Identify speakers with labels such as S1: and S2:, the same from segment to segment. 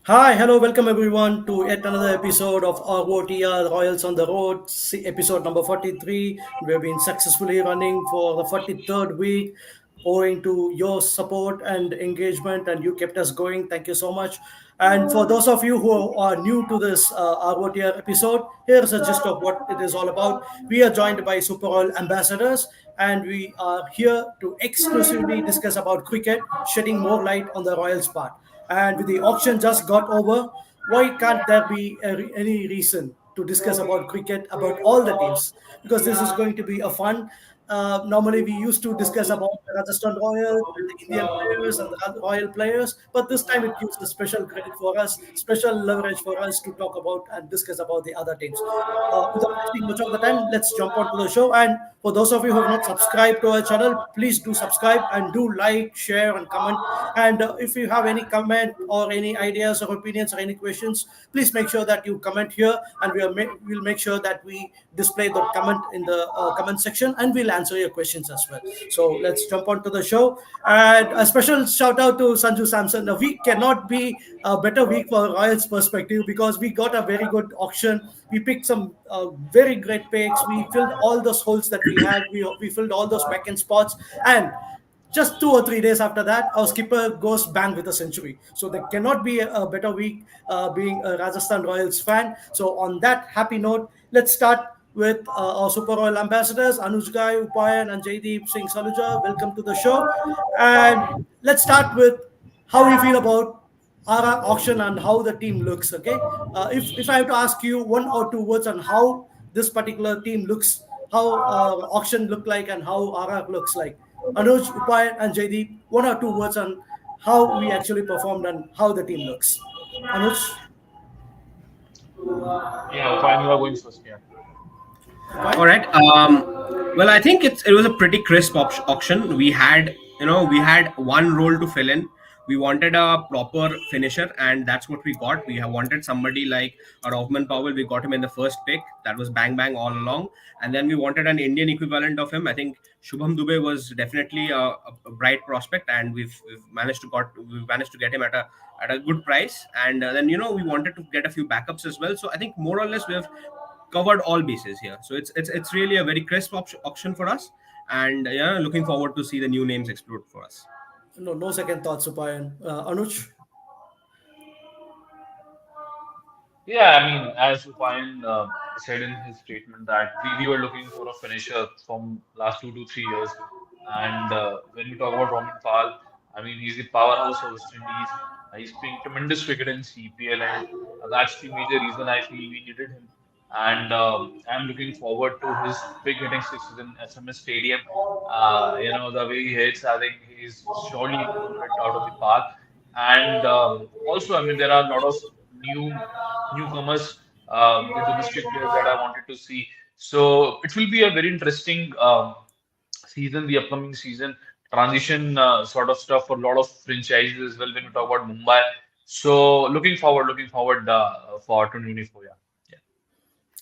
S1: Hi, hello, welcome everyone to yet another episode of ROTR Royals on the Road, episode number 43. We have been successfully running for the 43rd week, owing to your support and engagement, and you kept us going. Thank you so much. And for those of you who are new to this ROTR episode, here's a gist of what it is all about. We are joined by Super Oil ambassadors, and we are here to exclusively discuss about cricket, shedding more light on the Royals part. And with the auction just got over, why can't there be any reason to discuss about cricket, about all the teams? Because this is going to be a fun. Normally, we used to discuss about the Rajasthan Royals and the Indian players and the Royal players, but this time it gives a special credit for us, special leverage for us to talk about and discuss about the other teams. Without wasting much of the time, let's jump onto the show. And for those of you who have not subscribed to our channel, please do subscribe and do like, share, and comment. And if you have any comment or any ideas or opinions or any questions, please make sure that you comment here, and we'll make sure that we display the comment in the comment section, and we'll answer your questions as well. So let's jump onto the show. And a special shout out to Sanju Samson. The week cannot be a better week for Royals perspective because we got a very good auction. We picked some very great picks. We filled all those holes that we had. We filled all those back end spots. And just 2 or 3 days after that, our skipper goes bang with a century. So there cannot be a better week being a Rajasthan Royals fan. So on that happy note, let's start with our Super Royal ambassadors, Anuj Gai, Upayan, and Jaideep Singh Saluja. Welcome to the show. And let's start with how we feel about our auction and how the team looks. Okay, if I have to ask you 1 or 2 words on how this particular team looks, how auction look like, and how RR looks like. Anuj, Upay, and Jaideep, 1 or 2 words on how we actually performed and how the team looks. Anuj,
S2: Yeah, fine, you are going first. Yeah.
S1: Upay?
S3: All right. Well, I think it was a pretty crisp auction. We had one role to fill in. We wanted a proper finisher, and that's what we got. We have wanted somebody like a Rovman Powell. We got him in the first pick. That was bang bang all along. And then we wanted an Indian equivalent of him. I think Shubham Dubey was definitely a bright prospect, and we've managed to get him at a good price. And then we wanted to get a few backups as well. So I think more or less we have covered all bases here. So it's really a very crisp auction for us, and yeah, looking forward to see the new names explored for us.
S1: No, no second thoughts, Upay. Anuj,
S2: Yeah, I mean, as Rupine said in his statement that we were looking for a finisher from last 2 to 3 years. And when we talk about Roman Pal, I mean, he's the powerhouse of West Indies. He's playing tremendous cricket in CPL, and that's the major reason I feel we needed him. And I'm looking forward to his big hitting sixes in SMS Stadium. The way he hits, I think he's surely going to hit out of the park. And also, I mean, there are a lot of new newcomers, the domestic players that I wanted to see. So it will be a very interesting season, the upcoming season, transition sort of stuff for a lot of franchises as well when we talk about Mumbai. So looking forward for 2024. Yeah. Yeah.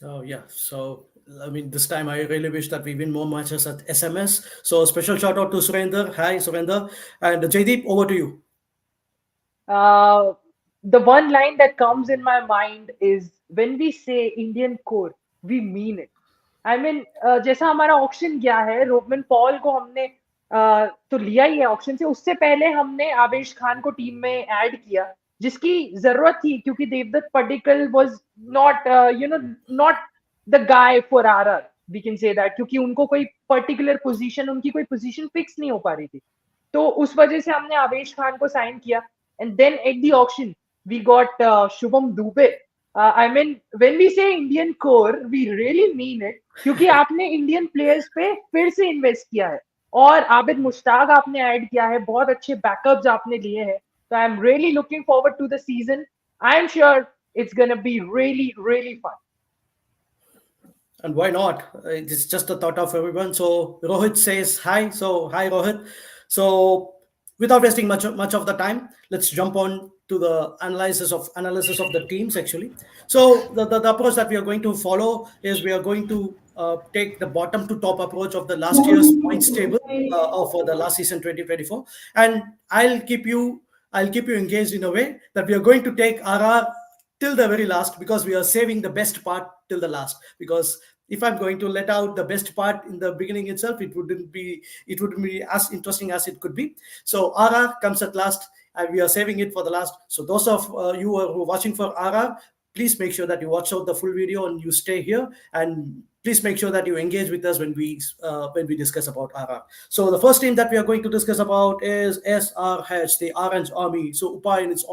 S1: oh yeah. So I mean, this time I really wish that we win more matches at SMS. So special shout out to Surender. Hi, Surender, and Jaideep. Over to you.
S4: Uh, the one line that comes in my mind is when we say Indian core, we mean it. I mean जैसा हमारा auction गया है रोबमन Paul को हमने तो लिया ही है auction से उससे पहले हमने आवेश खान को टीम में ऐड किया जिसकी जरूरत थी क्योंकि Devdutt Padikkal was not not the guy for RR we can say that क्योंकि उनको कोई पर्टिकुलर पोजीशन उनकी कोई पोजीशन फिक्स नहीं हो पा रही थी तो उस वजह से हमने आवेश खान को साइन किया and then at the auction we got Shubham Dubey I mean when we say Indian core we really mean it क्योंकि आपने इंडियन प्लेयर्स पे फिर से इन्वेस्ट किया है और आबिद मुश्ताक आपने ऐड किया है बहुत अच्छे बैकअप्स आपने लिए हैं तो I am really looking forward to the season I am sure it's gonna be really really fun
S1: And why not? It's just a thought of everyone. So Rohit says hi. So hi Rohit. So without wasting much of the time, let's jump on to the analysis of the teams actually. So the approach that we are going to follow is we are going to take the bottom to top approach of the last year's points table for the last season 2024, and I'll keep you engaged in a way that we are going to take RR till the very last, because we are saving the best part till the last. Because if I'm going to let out the best part in the beginning itself, it wouldn't be as interesting as it could be. So RR comes at last, and we are saving it for the last. So those of you who are watching for RR, please make sure that you watch out the full video and you stay here, and please make sure that you engage with us when we discuss about RR. So the first team that we are going to discuss about is SRH, the Orange Army. So Upayan, it's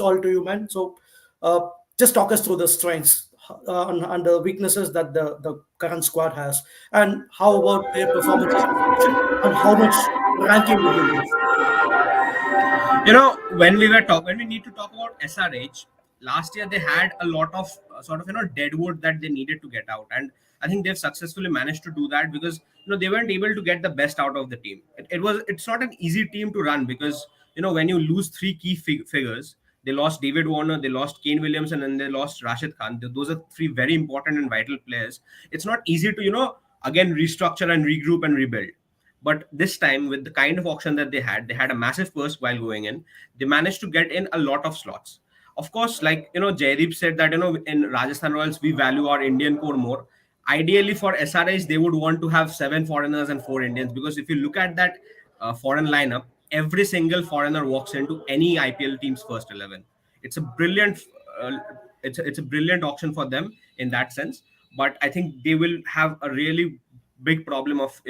S1: all to you, man. So uh, just talk us through the strengths and the weaknesses that the current squad has, and how about their performances this season, and how much ranking would you give?
S3: When we need to talk about SRH, last year they had a lot of sort of deadwood that they needed to get out, and I think they've successfully managed to do that because they weren't able to get the best out of the team. It's not an easy team to run because when you lose three key figures, they lost David Warner, they lost Kane Williamson, and they lost Rashid Khan. Those are three very important and vital players. It's not easy to again restructure and regroup and rebuild. But this time, with the kind of auction that they had a massive purse while going in. They managed to get in a lot of slots. Of course, like Jaideep said that in Rajasthan Royals we value our Indian core more. Ideally, for SRH, they would want to have seven foreigners and four Indians, because if you look at that foreign lineup, every single foreigner walks into any IPL team's first 11. It's a brilliant, uh, it's a brilliant auction for them in that sense. But I think they will have a really big problem of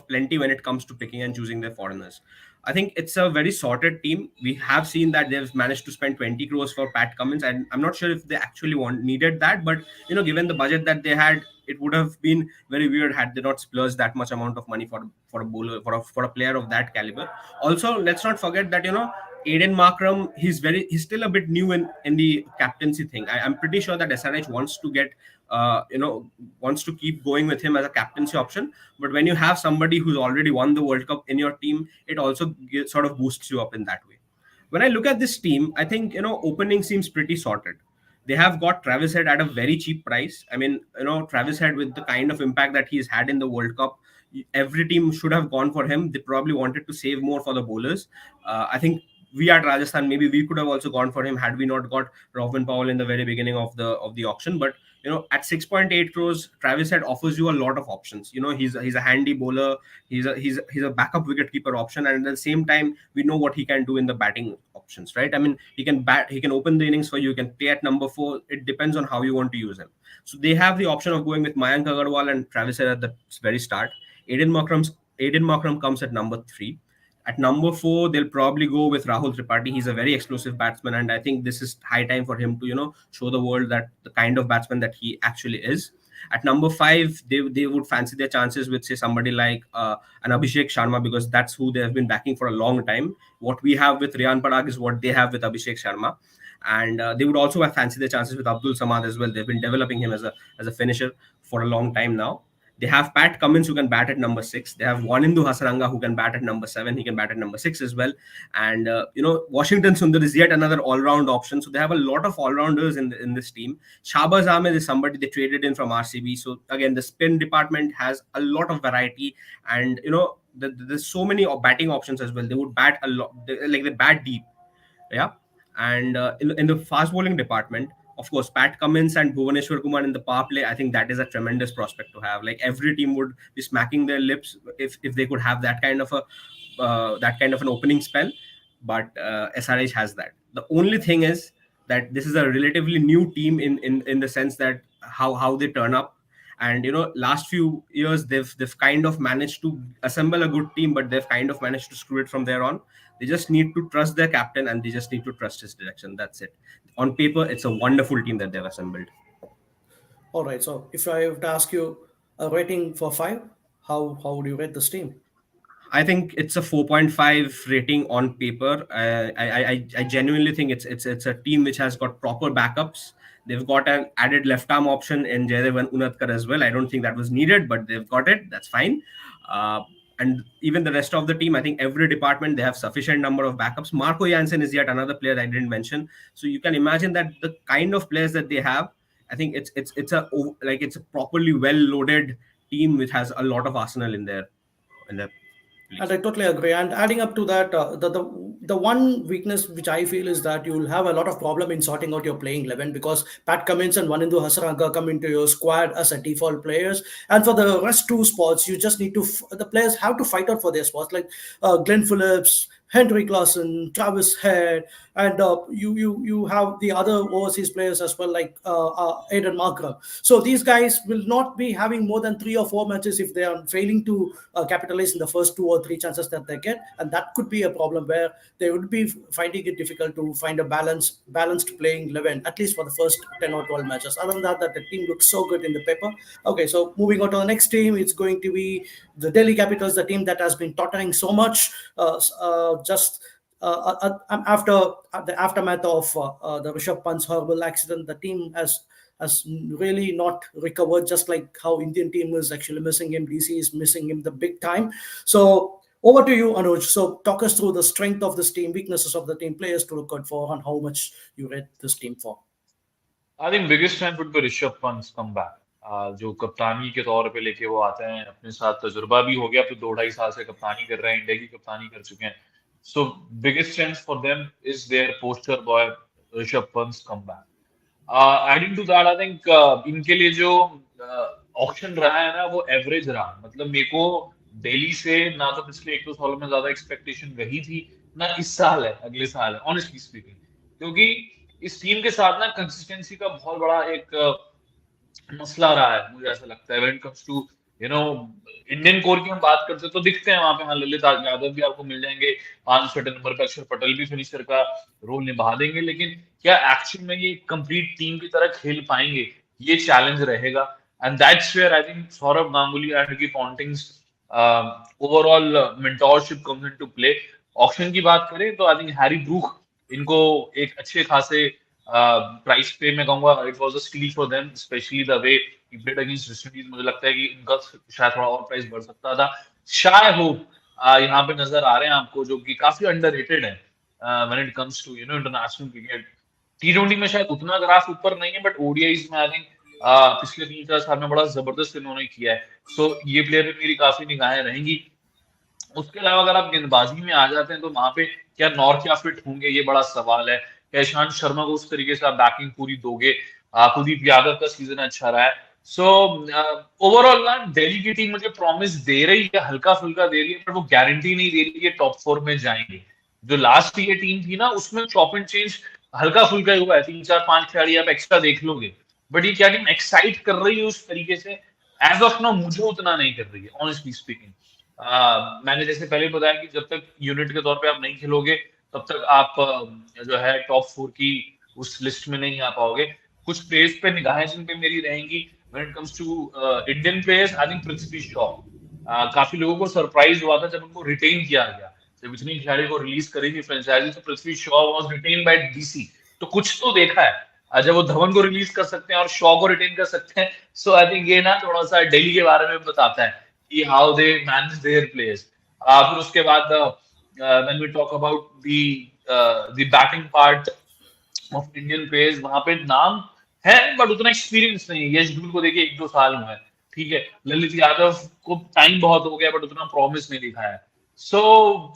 S3: plenty when it comes to picking and choosing their foreigners. I think it's a very sorted team. We have seen that they've managed to spend 20 crores for Pat Cummins, and I'm not sure if they actually needed that, but given the budget that they had, it would have been very weird had they not splurged that much amount of money for a bowler for a player of that caliber. Also, let's not forget that Aiden Markram, he's still a bit new in the captaincy thing. I'm pretty sure that SRH wants to get wants to keep going with him as a captaincy option. But when you have somebody who's already won the World Cup in your team, it also sort of boosts you up in that way. When I look at this team, I think opening seems pretty sorted. They have got Travis Head at a very cheap price. I mean, Travis Head, with the kind of impact that he's had in the World Cup, every team should have gone for him. They probably wanted to save more for the bowlers. I think we at Rajasthan, maybe we could have also gone for him had we not got Robin Powell in the very beginning of the auction. But at 6.8 crores, Travis Head offers you a lot of options. He's a handy bowler. He's a backup wicketkeeper option, and at the same time, we know what he can do in the batting options, right? I mean, he can bat, he can open the innings for you. You can play at number 4. It depends on how you want to use him. So they have the option of going with Mayank Agarwal and Travis Head at the very start. Aiden Markram comes at number 3. At number 4, they'll probably go with Rahul Tripathi. He's a very explosive batsman, and I think this is high time for him to, show the world that the kind of batsman that he actually is. At number 5, they would fancy their chances with, say, somebody like an Abhishek Sharma, because that's who they have been backing for a long time. What we have with Riyan Parag is what they have with Abhishek Sharma. And they would also have fancied their chances with Abdul Samad as well. They've been developing him as a finisher for a long time now. They have Pat Cummins, who can bat at number 6. They have Wanindu Hasaranga, who can bat at number 7. He can bat at number 6 as well. And Washington Sundar is yet another all-round option. So they have a lot of all-rounders in this team. Shahbaz Ahmed is somebody they traded in from RCB. So again, the spin department has a lot of variety, and there's so many batting options as well. They would bat a lot, they bat deep. Yeah. And in the fast bowling department, of course, Pat Cummins and Bhuvaneshwar Kumar in the power play, I think that is a tremendous prospect to have. Like, every team would be smacking their lips if they could have that kind of an opening spell. But SRH has that. The only thing is that this is a relatively new team in the sense that how they turn up. And last few years they've kind of managed to assemble a good team, but they've kind of managed to screw it from there on. They just need to trust their captain, and they just need to trust his direction. That's it. On paper, it's a wonderful team that they've assembled.
S1: All right. So if I have to ask you a rating for 5, how would you rate this team?
S3: I think it's a 4.5 rating on paper. I genuinely think it's a team which has got proper backups. They've got an added left arm option in Jaydev Unadkar as well. I don't think that was needed, but they've got it. That's fine. And even the rest of the team, I think every department they have sufficient number of backups. Marco Jansen is yet another player I didn't mention. So you can imagine that the kind of players that they have, I think it's a properly well loaded team which has a lot of arsenal in there.
S1: And I totally agree. And adding up to that, the one weakness which I feel is that you will have a lot of problem in sorting out your playing 11, because Pat Cummins and Vanindu Hasaranga come into your squad as a default players, and for the rest two spots, you just need to the players have to fight out for their spots, like Glenn Phillips, Henry Clausen, Travis Head, and you have the other overseas players as well, like Aiden Markram. So these guys will not be having more than 3 or 4 matches if they are failing to capitalize in the first 2 or 3 chances that they get, and that could be a problem where they would be finding it difficult to find a balanced playing 11, at least for the first 10 or 12 matches. Other than that, the team looks so good in the paper. Okay, so moving on to the next team, it's going to be the Delhi Capitals, the team that has been tottering so much. Just after the aftermath of the Rishabh Pant's horrible accident, the team has really not recovered. Just like how Indian team is actually missing him, DC is missing him the big time. So over to you, Anuj. So talk us through the strength of this team, weaknesses of the team, players to look out for, and how much you rate this team for.
S2: I think biggest strength would be Rishabh Pant come back, जो कप्तानी के तौर पे लेके वो आते हैं, अपने साथ तजुर्बा भी हो गया, अब तो 2-2.5 साल से कप्तानी कर रहे हैं, इंडिया की कप्तानी कर चुके हैं. So biggest strength for them is their poster boy Rishabh Pant come back. Adding to that, I think इनके लिए जो ऑप्शन रहा है ना, वो एवरेज रहा. मतलब मेरे को दिल्ली से ना तो पिछले 1-2 सालों में ज्यादा एक्सपेक्टेशन रही थी, ना इस साल है, अगले साल है, ऑनेस्टली स्पीकिंग. क्योंकि इस टीम के साथ ना कंसिस्टेंसी का बहुत बड़ा एक मसला रहा है, मुझे ऐसा लगता है. When it comes to you know Indian core की हम बात करते हैं तो दिखते हैं वहां पे, हाँ ललित यादव भी आपको मिल जाएंगे, 5 6 नंबर पे अक्षर पटेल भी फिनिशर का रोल निभा देंगे, लेकिन क्या एक्शन में ये कंप्लीट टीम की तरह खेल पाएंगे, ये चैलेंज रहेगा. And that's where I think Sourav Ganguly and Ricky Ponting's overall mentorship comes into play. Option की बात करें तो आई थिंक हैरी ब्रूक इनको एक अच्छे खासे प्राइस पे मैं कहूंगा it was a steel for them, specially the way he played against West Indies. मुझे लगता है कि इनका शायद थोड़ा और प्राइस बढ़ सकता था. शाय होप यहाँ पे नजर आ रहे हैं आपको, जो कि काफी अंडररेटेड है when it comes to international cricket. टी20 में शायद उतना ग्राफ ऊपर नहीं है, बट ओडीआईज में आई थिंक पिछले 3 4 साल में बड़ा जबरदस्त इन्होंने किया है. सो ये प्लेयर में मेरी काफी निगाहें रहेंगी. उसके अलावा अगर आप गेंदबाजी में आ जाते हैं तो वहां पे क्या नॉर्थ फिट होंगे, ये बड़ा सवाल है. क्या ईशांत शर्मा को उस तरीके से आप बैकिंग पूरी दोगे? कुलदीप यादव का सीजन अच्छा रहा है. सो ओवरऑल ना दिल्ली की टीम मुझे प्रॉमिस दे रही है, हल्का फुल्का दे रही है, पर वो गारंटी नहीं दे रही है टॉप 4 में जाएंगे. जो लास्ट ये टीम थी ना, उसमें चॉप एंड चेंज हल्का फुल्का ही हुआ है, 3 4 5 खिलाड़ी आप एक्स्ट्रा देख लोगे, बट ये क्या टीम एक्साइट कर रही है उस तरीके से? एज ऑफ नाउ मुझे उतना नहीं कर रही है, ऑनेस्टली स्पीकिंग. मैंने जैसे पहले बताया कि जब तक यूनिट के तौर पे आप नहीं खेलोगे, तब तक आप जो है टॉप 4 की उस लिस्ट में नहीं आ पाओगे. कुछ प्लेयर्स पे निगाहें जिन पे मेरी रहेंगी when it comes to Indian players. I think Prithvi Shaw, काफी लोगों को सरप्राइज हुआ था जब उनको रिटेन किया गया, जब इतनी खिलाड़ी को रिलीज करी थी फ्रेंचाइजी, तो Prithvi Shaw was retain by DC. तो कुछ तो देखा है. जब वो धवन को रिलीज कर सकते हैं और शॉ को रिटेन कर सकते हैं, सो आई थिंक ये ना थोड़ा सा दिल्ली के बारे में बताता है कि how they manage their players. फिर उसके बाद when we talk about the batting part of Indian players, वहां पे नाम है बट उतना एक्सपीरियंस नहीं है. यश धूल को देखिए 1 2 साल हुए हैं, ठीक है. ललित यादव को टाइम बहुत हो गया बट उतना प्रॉमिस नहीं दिखा है. So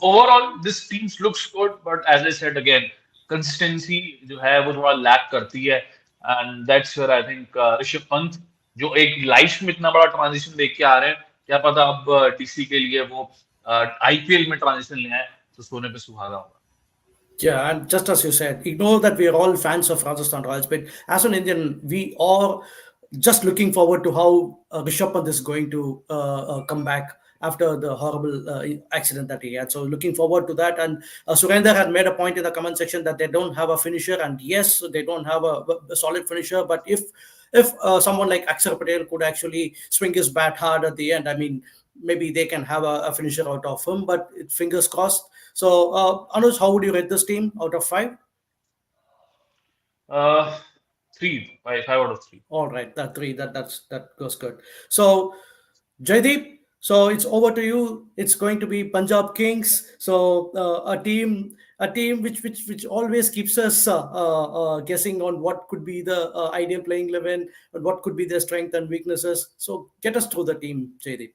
S2: overall this team looks good, but as I said again, consistency जो है वो थोड़ा लैक करती है. And that's where I think Rishabh Pant, जो एक लाइफ में इतना बड़ा ट्रांजिशन देख के आ रहे हैं, क्या पता अब डीसी के लिए वो आईपीएल में ट्रांजिशन ले आए तो सोने पे सुहागा होगा.
S1: Yeah, and just as you said, ignore that we are all fans of Rajasthan Royals, but as an Indian, we are just looking forward to how Rishabh Pant is going to come back after the horrible accident that he had. So looking forward to that. And Surender had made a point in the comment section that they don't have a finisher, and yes, they don't have a solid finisher. But if someone like Akshar Patel could actually swing his bat hard at the end, I mean, maybe they can have a finisher out of him. But fingers crossed. So, Anuj, how would you rate this team out of 5?
S2: Uh, 3, 5 out of 3.
S1: All right, that 3, that goes good. So, Jaideep, so it's over to you. It's going to be Punjab Kings. So, a team which always keeps us guessing on what could be the ideal playing 11 and what could be their strength and weaknesses. So, get us through the team, Jaideep.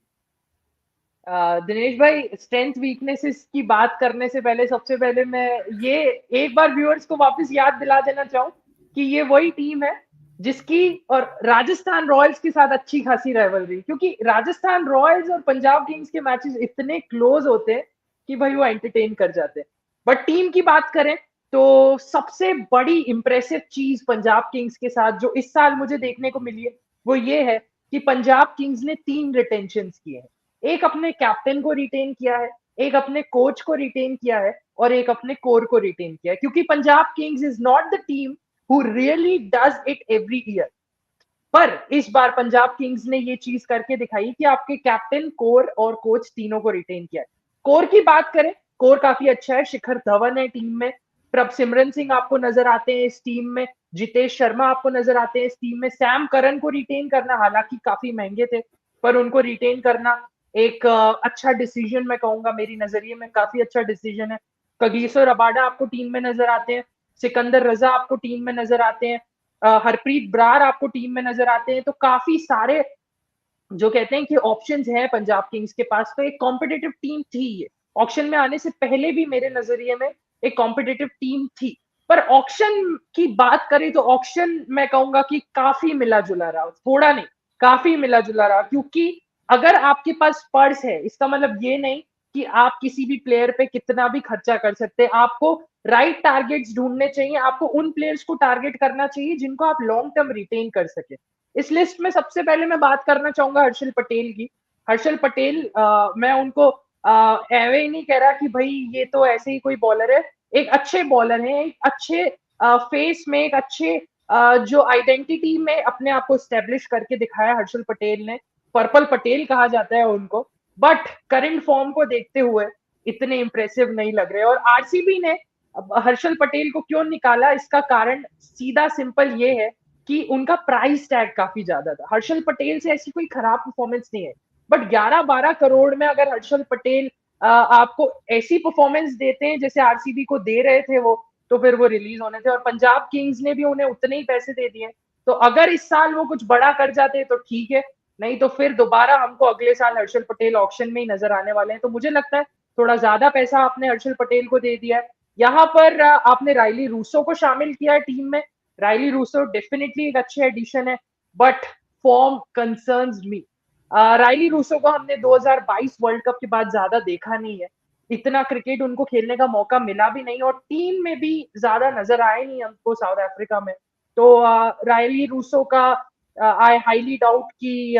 S4: Dinesh भाई, strength weaknesses की बात करने से पहले सबसे पहले मैं ये एक बार व्यूअर्स को वापस याद दिला देना चाहूँ कि ये वही टीम है जिसकी और राजस्थान रॉयल्स के साथ अच्छी खासी राइवलरी, क्योंकि राजस्थान रॉयल्स और पंजाब किंग्स के मैचेस इतने क्लोज होते हैं कि भाई वो एंटरटेन कर जाते हैं। बट टीम की बात करें तो सबसे बड़ी इंप्रेसिव चीज पंजाब किंग्स के साथ जो इस साल मुझे देखने को मिली है वो ये है कि पंजाब किंग्स ने 3 रिटेंशन किए हैं। एक अपने कैप्टन को रिटेन किया है, एक अपने कोच को रिटेन किया है और एक अपने कोर को रिटेन किया है, क्योंकि Punjab Kings is not the team who really does it every year. पर इस बार पंजाब किंग्स ने ये चीज करके दिखाई कि आपके कैप्टन, कोर और कोच तीनों को रिटेन किया है। कोर की बात करें, कोर काफी अच्छा है, शिखर धवन है टीम में, प्रभ सिमरन सिंह आपको नजर आते हैं इस टीम में, जितेश शर्मा आपको नजर आते हैं इस टीम में। सैम करन को रिटेन करना, हालांकि काफी महंगे थे, पर उनको रिटेन करना एक अच्छा डिसीजन मैं कहूंगा, मेरी नजरिए में काफी अच्छा डिसीजन है। कगिसो रबाडा आपको टीम में नजर आते हैं, सिकंदर रजा आपको टीम में नजर आते हैं, हरप्रीत ब्रार आपको टीम में नजर आते हैं। तो काफी सारे जो कहते हैं कि ऑप्शंस हैं पंजाब किंग्स के पास, तो एक कॉम्पिटिटिव टीम थी ये। ऑक्शन में आने से पहले भी मेरे नजरिए में एक कॉम्पिटिटिव टीम थी। पर ऑक्शन की बात करें तो ऑक्शन मैं कहूंगा कि काफी मिला जुला रहा, थोड़ा नहीं, काफी मिला जुला रहा, क्योंकि अगर आपके पास पर्स है इसका मतलब ये नहीं कि आप किसी भी प्लेयर पे कितना भी खर्चा कर सकते हैं। आपको राइट टारगेट्स ढूंढने चाहिए, आपको उन प्लेयर्स को टारगेट करना चाहिए जिनको आप लॉन्ग टर्म रिटेन कर सके। इस लिस्ट में सबसे पहले मैं बात करना चाहूंगा हर्षल पटेल की। हर्षल पटेल, मैं उनको एवे ही नहीं कह रहा कि भाई ये तो ऐसे ही कोई बॉलर है, एक अच्छे बॉलर हैं, एक अच्छे फेस में, एक अच्छे जो आइडेंटिटी में अपने आप को स्टेब्लिश करके दिखाया हर्षल पटेल ने। पर्पल पटेल कहा जाता है उनको, बट करंट फॉर्म को देखते हुए इतने इंप्रेसिव नहीं लग रहे। और आरसीबी ने अब हर्षल पटेल को क्यों निकाला, इसका कारण सीधा सिंपल ये है कि उनका प्राइस टैग काफी ज्यादा था। हर्षल पटेल से ऐसी कोई खराब परफॉर्मेंस नहीं है, बट 11-12 करोड़ में अगर हर्षल पटेल आपको ऐसी परफॉर्मेंस देते हैं जैसे आरसीबी को दे रहे थे वो, तो फिर वो रिलीज होने थे। और पंजाब किंग्स ने भी उन्हें उतने ही पैसे दे दिए। तो अगर इस साल वो कुछ बड़ा कर जाते तो ठीक है, नहीं तो फिर दोबारा हमको अगले साल हर्षल पटेल ऑक्शन में ही नजर आने वाले हैं। तो मुझे लगता है थोड़ा ज्यादा पैसा आपने हर्षल पटेल को दे दिया है। यहाँ पर आपने रायली रूसो को शामिल किया है टीम में। रायली रूसो डेफिनेटली एक अच्छे एडिशन है, but form concerns me. Rilee Rossouw को हमने 2022 वर्ल्ड कप के बाद ज्यादा देखा नहीं है, इतना क्रिकेट उनको खेलने का मौका मिला भी नहीं और टीम में भी ज्यादा नजर आए नहीं हमको साउथ अफ्रीका में। तो रायली रूसो का आई हाईली डाउट कि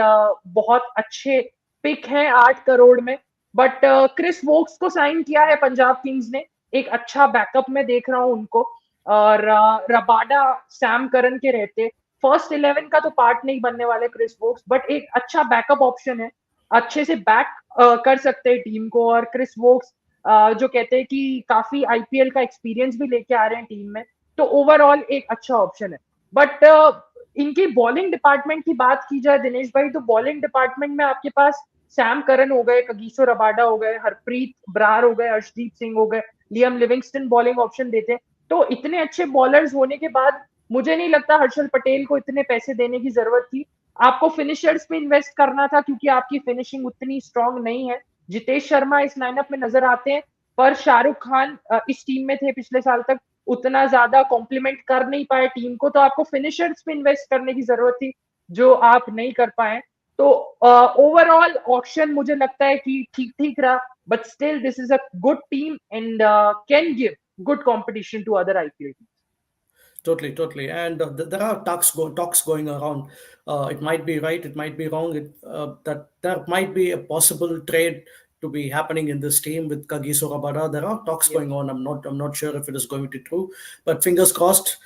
S4: बहुत अच्छे पिक हैं 8 करोड़ में। बट क्रिस वोक्स को साइन किया है पंजाब किंग्स ने, एक अच्छा बैकअप में देख रहा हूं उनको। और रबाडा, सैम करन के रहते फर्स्ट 11 का तो पार्ट नहीं बनने वाले क्रिस वोक्स, बट एक अच्छा बैकअप ऑप्शन है, अच्छे से बैक कर सकते हैं टीम को। और क्रिस वोक्स जो कहते हैं कि काफी आईपीएल का एक्सपीरियंस भी लेके आ रहे हैं टीम में, तो ओवरऑल एक अच्छा ऑप्शन है। बट इनकी बॉलिंग डिपार्टमेंट की बात की जाए दिनेश भाई, तो बॉलिंग डिपार्टमेंट में आपके पास सैम करन हो गए, कगिसो रबाडा हो गए, हरप्रीत ब्रार हो गए, अर्शदीप सिंह हो गए, लियम लिविंगस्टन बॉलिंग ऑप्शन देते हैं। तो इतने अच्छे बॉलर्स होने के बाद मुझे नहीं लगता हर्षल पटेल को इतने पैसे देने की जरूरत थी। आपको फिनिशर्स पे इन्वेस्ट करना था क्योंकि आपकी फिनिशिंग उतनी स्ट्रांग नहीं है। जितेश शर्मा इस लाइनअप में नजर आते हैं, पर शाहरुख खान इस टीम में थे पिछले साल तक, उतना ज्यादा कॉम्प्लीमेंट कर नहीं पाए टीम को, तो आपको फिनिशर्स पे इन्वेस्ट करने की जरूरत थी जो आप नहीं कर पाए। तो ओवरऑल ऑक्शन मुझे लगता है कि ठीक ठीक रहा, but still this is a good team and can give good competition to other IPL teams.
S1: Totally, totally, and there are talks going around. It might be right, it might be wrong. That there might be a possible trade to be happening in this team with Kagiso Rabada. There are talks
S4: Yeah.
S1: going on. I'm not sure if it is going to be true, but fingers crossed.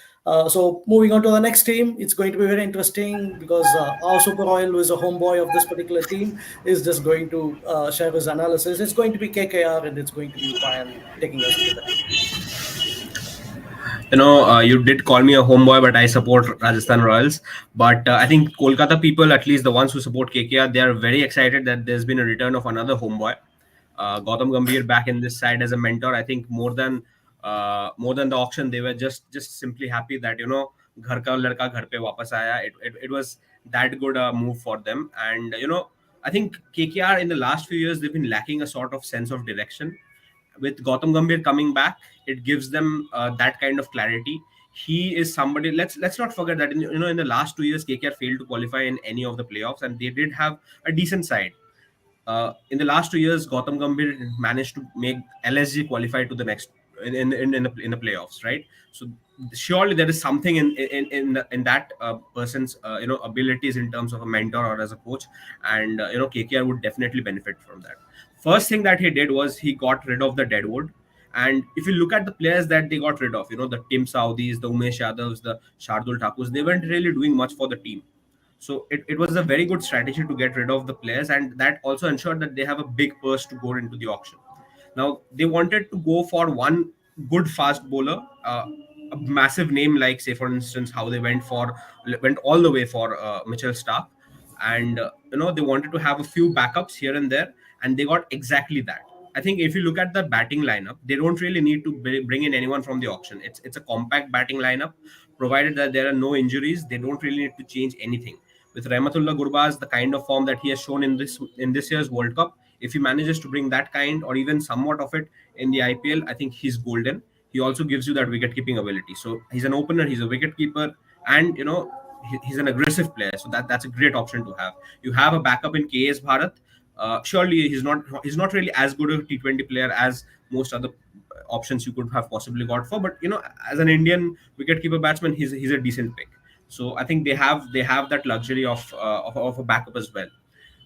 S1: So moving on to the next team, it's going to be very interesting because our Super Royal, who is a homeboy of this particular team, is just going to share his analysis. It's going to be KKR, and it's going to be Payan taking us through that.
S3: You did call me a homeboy, but I support Rajasthan Royals. But I think Kolkata people, at least the ones who support KKR, they are very excited that there's been a return of another homeboy. Gautam Gambhir back in this side as a mentor. I think more than the auction, they were just simply happy that घर का लड़का घर पे वापस आया. It was that good a move for them, and I think KKR in the last few years they've been lacking a sort of sense of direction. With Gautam Gambhir coming back, it gives them that kind of clarity. He is somebody. Let's not forget that in the last 2 years KKR failed to qualify in any of the playoffs, and they did have a decent side. In the last 2 years, Gautam Gambhir managed to make LSG qualify to the next in the playoffs, right? So surely there is something in that person's abilities in terms of a mentor or as a coach, and KKR would definitely benefit from that. First thing that he did was he got rid of the deadwood. And if you look at the players that they got rid of, the Tim Saudis, the Umesh Yadavs, the Shardul Thakurs, they weren't really doing much for the team. So it was a very good strategy to get rid of the players, and that also ensured that they have a big purse to go into the auction. Now they wanted to go for one good fast bowler, a massive name like, say for instance, how they went all the way for Mitchell Stark, and they wanted to have a few backups here and there, and they got exactly that. I think if you look at the batting lineup, they don't really need to bring in anyone from the auction. It's a compact batting lineup, provided that there are no injuries. They don't really need to change anything. With Rahmatullah Gurbaz, the kind of form that he has shown in this year's World Cup, if he manages to bring that kind or even somewhat of it in the IPL, I think he's golden. He also gives you that wicket keeping ability. So he's an opener, he's a wicket keeper, and he's an aggressive player. So that's a great option to have. You have a backup in KS Bharat. Surely he's not really as good a T20 player as most other options you could have possibly got for, but as an Indian wicketkeeper batsman, he's a decent pick. So I think they have that luxury of a backup as well.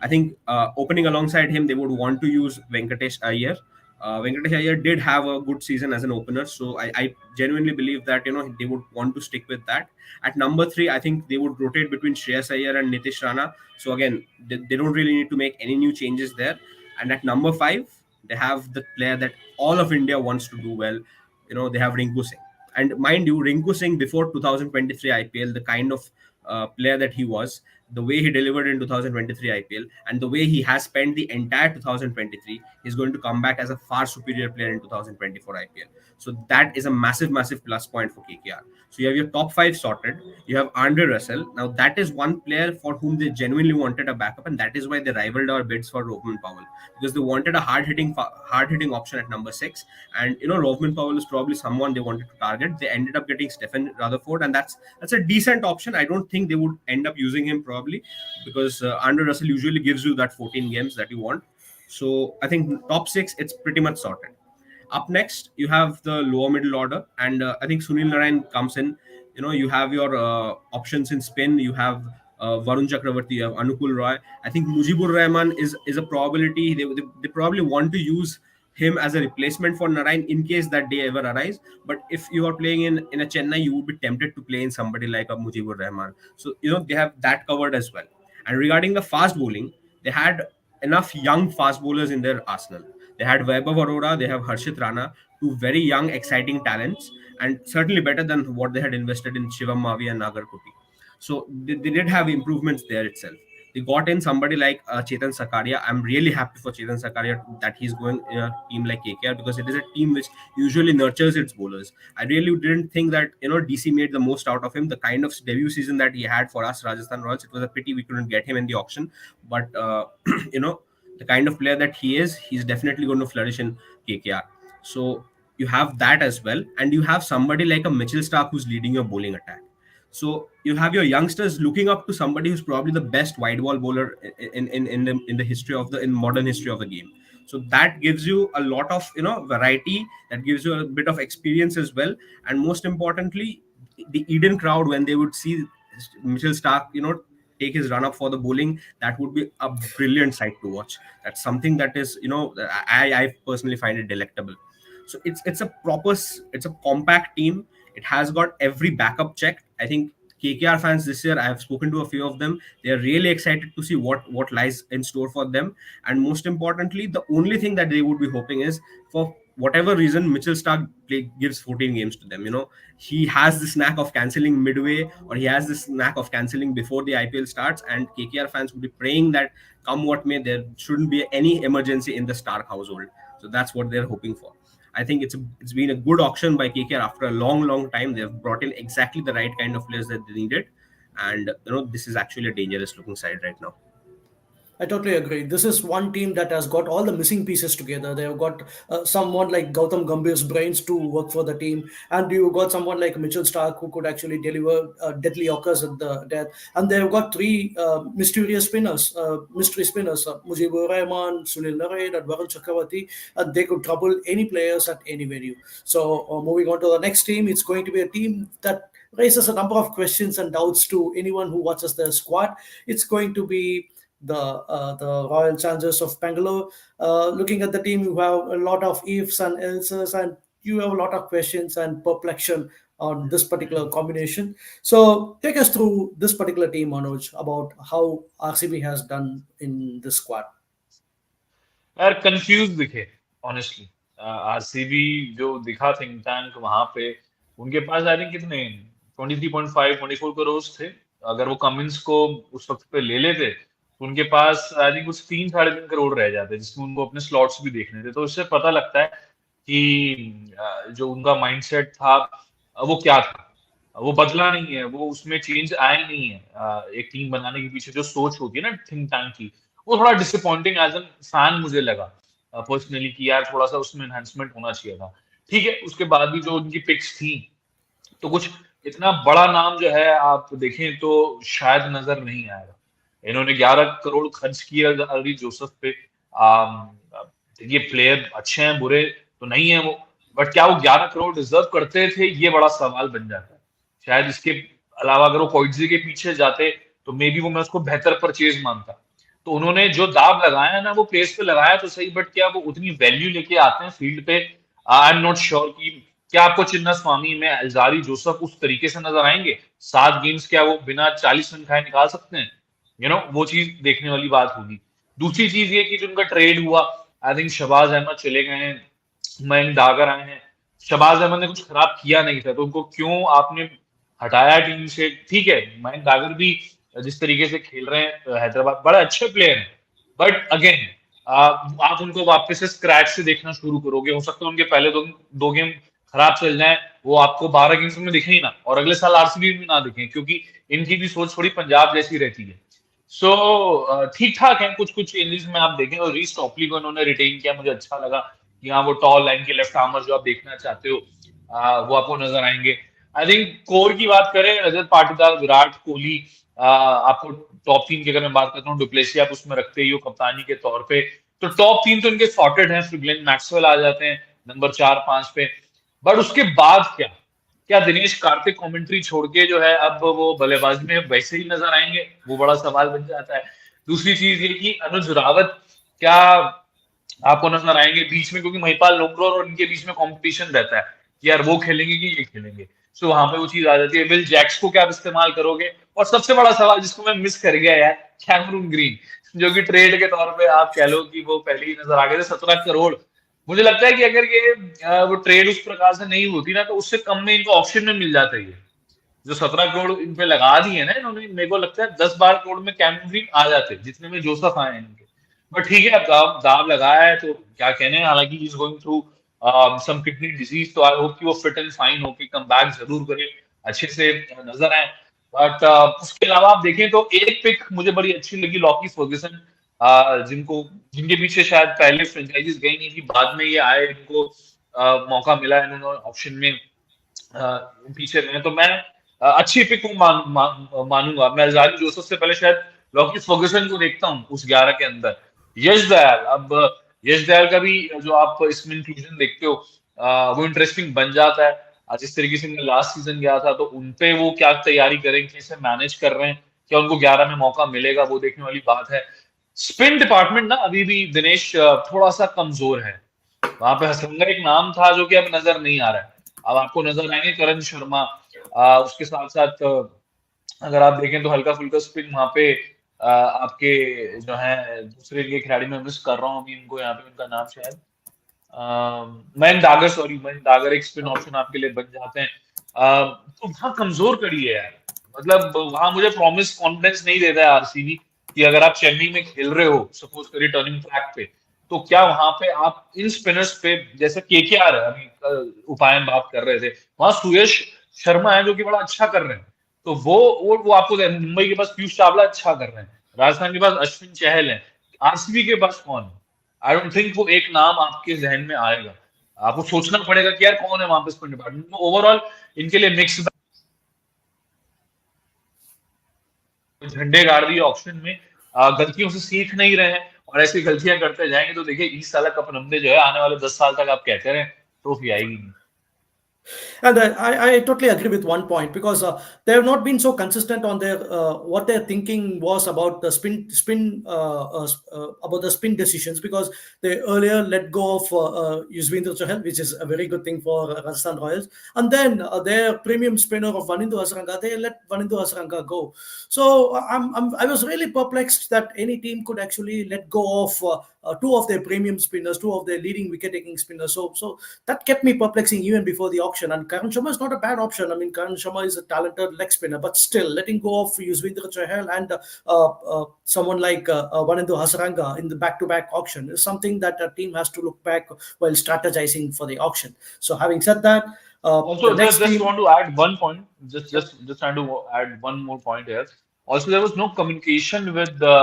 S3: I think opening alongside him, they would want to use Venkatesh Iyer. Venkatesh Iyer did have a good season as an opener, so I genuinely believe that they would want to stick with that. At number three, I think they would rotate between Shreyas Iyer and Nitish Rana. So again, they don't really need to make any new changes there. And at number five, they have the player that all of India wants to do well. They have Rinku Singh. And mind you, Rinku Singh before 2023 IPL, the kind of player that he was, the way he delivered in 2023 IPL, and the way he has spent the entire 2023, he's going to come back as a far superior player in 2024 IPL. So that is a massive, massive plus point for KKR. So you have your top five sorted. You have Andre Russell. Now that is one player for whom they genuinely wanted a backup, and that is why they rivaled our bids for Rohman Powell, because they wanted a hard hitting option at number six. And Rohman Powell is probably someone they wanted to target. They ended up getting Stephen Rutherford, and that's a decent option. I don't think they would end up using him probably, because Andre Russell usually gives you that 14 games that you want. So I think top six, it's pretty much sorted. Up next, you have the lower middle order, and I think Sunil Narayan comes in. You have your options in spin. You have Varun Chakravarti, you have Anukul Roy. I think Mujibur Rahman is a probability. They probably want to use him as a replacement for Narayan in case that day ever arise. But if you are playing in a Chennai, you would be tempted to play in somebody like a Mujibur Rahman. So they have that covered as well. And regarding the fast bowling, they had enough young fast bowlers in their arsenal. They had Vaibhav Arora, they have Harshit Rana, two very young, exciting talents, and certainly better than what they had invested in Shivam Mavi and Nagar Kuti. So they did have improvements there itself. They got in somebody like Chetan Sakaria. I'm really happy for Chetan Sakaria that he's going in a team like KKR, because it is a team which usually nurtures its bowlers. I really didn't think that DC made the most out of him. The kind of debut season that he had for us, Rajasthan Royals, it was a pity we couldn't get him in the auction. But the kind of player that he is, he's definitely going to flourish in KKR. So you have that as well, and you have somebody like a Mitchell Stark who's leading your bowling attack. So you have your youngsters looking up to somebody who's probably the best wide ball bowler in the history of the in modern history of the game. So that gives you a lot of variety. That gives you a bit of experience as well, and most importantly, the Eden crowd, when they would see Mitchell Stark, take his run up for the bowling, that would be a brilliant sight to watch. That's something that is I personally find it delectable. So it's a compact team. It has got every backup checked. I think KKR fans this year, I have spoken to a few of them. They are really excited to see what lies in store for them. And most importantly, the only thing that they would be hoping is, for whatever reason, Mitchell Stark gives 14 games to them. He has this knack of cancelling midway, or he has this knack of cancelling before the IPL starts. And KKR fans would be praying that come what may, there shouldn't be any emergency in the Stark household. So that's what they're hoping for. I think it's been a good auction by KKR after a long time. They've brought in exactly the right kind of players that they needed, and this is actually a dangerous looking side right now.
S1: I totally agree. This is one team that has got all the missing pieces together. They have got someone like Gautam Gambhir's brains to work for the team, and you've got someone like Mitchell Stark who could actually deliver deadly occurs at the death. And they've got three mysterious spinners, mystery spinners, Mujibur Rahman, Sunil Narine, and Varun Chakravarti, and they could trouble any players at any venue. So, moving on to the next team, it's going to be a team that raises a number of questions and doubts to anyone who watches the squad. It's going to be the Royal Challengers of Bangalore. Looking at the team, you have a lot of ifs and else's, and you have a lot of questions and perplexion on this particular combination. So, take us through this particular team, Manoj, about how RCB has done in this squad.
S2: यार confuse दिखे honestly. RCB जो दिखा think tank वहां पे, उनके पास I think कितने 23.5 24 करोड़ थे। अगर वो कमिंस को उस वक्त पे ले लेते तो उनके पास आई थिंक कुछ 3 साढ़े 3 करोड़ रह जाते, जिसमें उनको अपने स्लॉट्स भी देखने थे। तो इससे पता लगता है कि जो उनका माइंडसेट था वो क्या था। वो बदला नहीं है, वो उसमें चेंज आए नहीं है। एक टीम बनाने के पीछे जो सोच होती है ना थिंक टैंक की, वो थोड़ा डिसअपॉइंटिंग एज एन फैन मुझे लगा पर्सनली कि यार थोड़ा सा उसमें एनहांसमेंट होना चाहिए था। ठीक है, उसके बाद भी जो उनकी पिक्स थी तो कुछ इतना बड़ा नाम जो है आप देखें तो शायद नजर नहीं आएगा। इन्होंने 11 करोड़ खर्च किया अली जोसेफ पे। ये प्लेयर अच्छे हैं बुरे तो नहीं है वो, बट क्या वो 11 करोड़ डिजर्व करते थे, ये बड़ा सवाल बन जाता है। शायद इसके अलावा अगर वो कोइटजी के पीछे जाते तो मे बी वो मैं उसको बेहतर परचेज मानता। तो उन्होंने जो दाव लगाया ना वो पेस पे लगाया तो सही, बट क्या वो उतनी वैल्यू लेके आते हैं फील्ड पे? आई एम नॉट श्योर कि क्या आपको चिन्ना स्वामी में अल्जारी जोसेफ उस तरीके से नजर आएंगे। 7 गेम्स क्या वो बिना 40 रन खाए निकाल सकते हैं? वो चीज देखने वाली बात होगी। दूसरी चीज ये कि जो उनका ट्रेड हुआ, आई थिंक शहबाज अहमद चले गए हैं, मयंक दागर आए हैं। शहबाज अहमद ने कुछ खराब किया नहीं था, तो उनको क्यों आपने हटाया टीम से? ठीक है, मयंक दागर भी जिस तरीके से खेल रहे हैं हैदराबाद, बड़े अच्छे प्लेयर हैं, बट अगेन आप उनको वापस से स्क्रैच से देखना शुरू करोगे। हो सकता है उनके पहले दो गेम खराब चल जाए, वो आपको 12 गेम्स में दिखे ही ना, और अगले साल आरसीबी में ना दिखे, क्योंकि इनकी भी सोच थोड़ी पंजाब जैसी रहती है। सो ठीक ठाक है, कुछ कुछ चेंजेस में आप देखें। और रीस टॉपली को इन्होंने रिटेन किया, मुझे अच्छा लगा कि हाँ वो टॉल लाइन के लेफ्ट आर्मर जो आप देखना चाहते हो वो आपको नजर आएंगे। आई थिंक कोर की बात करें, रजत पाटीदार, विराट कोहली, आपको टॉप 3 की अगर मैं बात करता हूँ, डुप्लेसी आप उसमें रखते ही हो कप्तानी के तौर पे, तो टॉप 3 तो इनके सॉर्टेड हैं। फिर ग्लेन मैक्सवेल आ जाते हैं नंबर 4 5 पे। बट उसके बाद क्या क्या दिनेश कार्तिक कमेंट्री छोड़ के जो है अब वो बल्लेबाजी में वैसे ही नजर आएंगे? वो बड़ा सवाल बन जाता है। दूसरी चीज ये कि अनुज रावत क्या आपको नजर आएंगे बीच में? क्योंकि महिपाल लोमरोर और इनके बीच में कंपटीशन रहता है कि यार वो खेलेंगे कि ये खेलेंगे। सो वहां पे वो चीज आ जाती है। विल जैक्स को क्या आप इस्तेमाल करोगे? और सबसे बड़ा सवाल जिसको मैं मिस कर गया यार, कैमरून ग्रीन, जो कि ट्रेड के तौर पे आप कह लो कि वो पहले ही नजर आ गए थे। 17 करोड़, मुझे लगता है कि अगर ये वो ट्रेड उस प्रकार से नहीं होती ना, तो उससे कम में इनको ऑप्शन में मिल जाता है। ये जो 17 करोड़ इन पे लगा दिए ना इन्होंने, मेरे को लगता है 10-12 करोड़ में कैमरून ग्रीन आ जाते, जितने में जोसफ आए हैं इनके। बट ठीक है, अब दाव लगाया है तो क्या कहने हैं। हालांकि he is going through some kidney disease, तो आई होप कि वो फिट एंड फाइन होके कम बैक जरूर करे, अच्छे से नजर आए। बट उसके अलावा आप देखें तो एक पिक मुझे बड़ी अच्छी लगी, लॉकी फर्ग्यूसन, जिनके पीछे शायद पहले फ्रेंचाइजीज गई नहीं थी, बाद में ये आए, इनको मौका मिला, इन्होंने ऑप्शन में पीछे रहे। तो मैं अच्छी पिक मानूंगा। मैं अल्जारी जोसेफ से पहले शायद लॉकी फर्ग्यूसन को देखता हूँ उस 11 के अंदर। यश दयाल, अब यश दयाल का भी जो आप इसमें इंक्लूजन देखते हो वो इंटरेस्टिंग बन जाता है। जिस तरीके से मैं लास्ट सीजन गया था, तो उनपे वो क्या तैयारी करेंगे, कैसे मैनेज कर रहे हैं, क्या उनको 11 में मौका मिलेगा, वो देखने वाली बात है। स्पिन डिपार्टमेंट ना अभी भी दिनेश थोड़ा सा कमजोर है। वहां पे हसरंगा एक नाम था जो कि अब नजर नहीं आ रहा है। अब आपको नजर आएंगे करण शर्मा, उसके साथ साथ अगर आप देखें तो हल्का फुल्का स्पिन वहां पे आपके जो है दूसरे के खिलाड़ी में मिस कर रहा हूँ अभी इनको, यहाँ पे उनका नाम शायद मयंक दागर, सॉरी मयंक दागर एक स्पिन ऑप्शन आपके लिए बन जाते हैं। तो वहां कमजोर कड़ी है यार, मतलब वहां मुझे प्रॉमिस कॉन्फिडेंस नहीं देता है आरसीबी कि अगर आप चेन्नई में खेल रहे हो सपोज करिए टर्निंग ट्रैक पे, तो क्या वहां पे आप इन स्पिनर्स पे जैसे केकेआर है, अभी उपायन बात कर रहे थे, वहां सुयश शर्मा है जो कि बड़ा अच्छा कर रहे हैं। तो वो आपको मुंबई के पास पीयूष चावला अच्छा कर रहे हैं। राजस्थान के पास अश्विन चहल है, आरसीबी के पास कौन है? आई डोंट थिंक वो एक नाम आपके जहन में आएगा। आपको सोचना पड़ेगा कि यार कौन है वहां पे स्पिन डिपार्टमेंट में। ओवरऑल इनके लिए मिक्स झंडे गाड़ दिए ऑप्शन में, गलतियों से सीख नहीं रहे हैं और ऐसी गलतियां करते जाएंगे तो देखिए इस साल कप नमदे जो है आने वाले 10 साल तक आप कहते रहे ट्रॉफी आएगी नहीं।
S1: And I totally agree with one point because they have not been so consistent on their what their thinking was about the about the spin decisions because they earlier let go of Yuzvendra Chahal, which is a very good thing for Rajasthan Royals, and then their premium spinner of Vanindu Hasaranga, they let Vanindu Hasaranga go. So I was really perplexed that any team could actually let go of two of their premium spinners, two of their leading wicket-taking spinners. So that kept me perplexing even before the auction. And Karan Sharma is not a bad option. I mean, Karan Sharma is a talented leg spinner, but still letting go of Yuzvendra Chahal and someone like Vanindu Hasaranga in the back-to-back auction is something that a team has to look back while strategizing for the auction. So having said that, the
S2: Also,
S1: next
S2: just
S1: team.
S2: want to add one point. Just
S1: Yep.
S2: just just trying to add one more point here. Also, there was no communication with the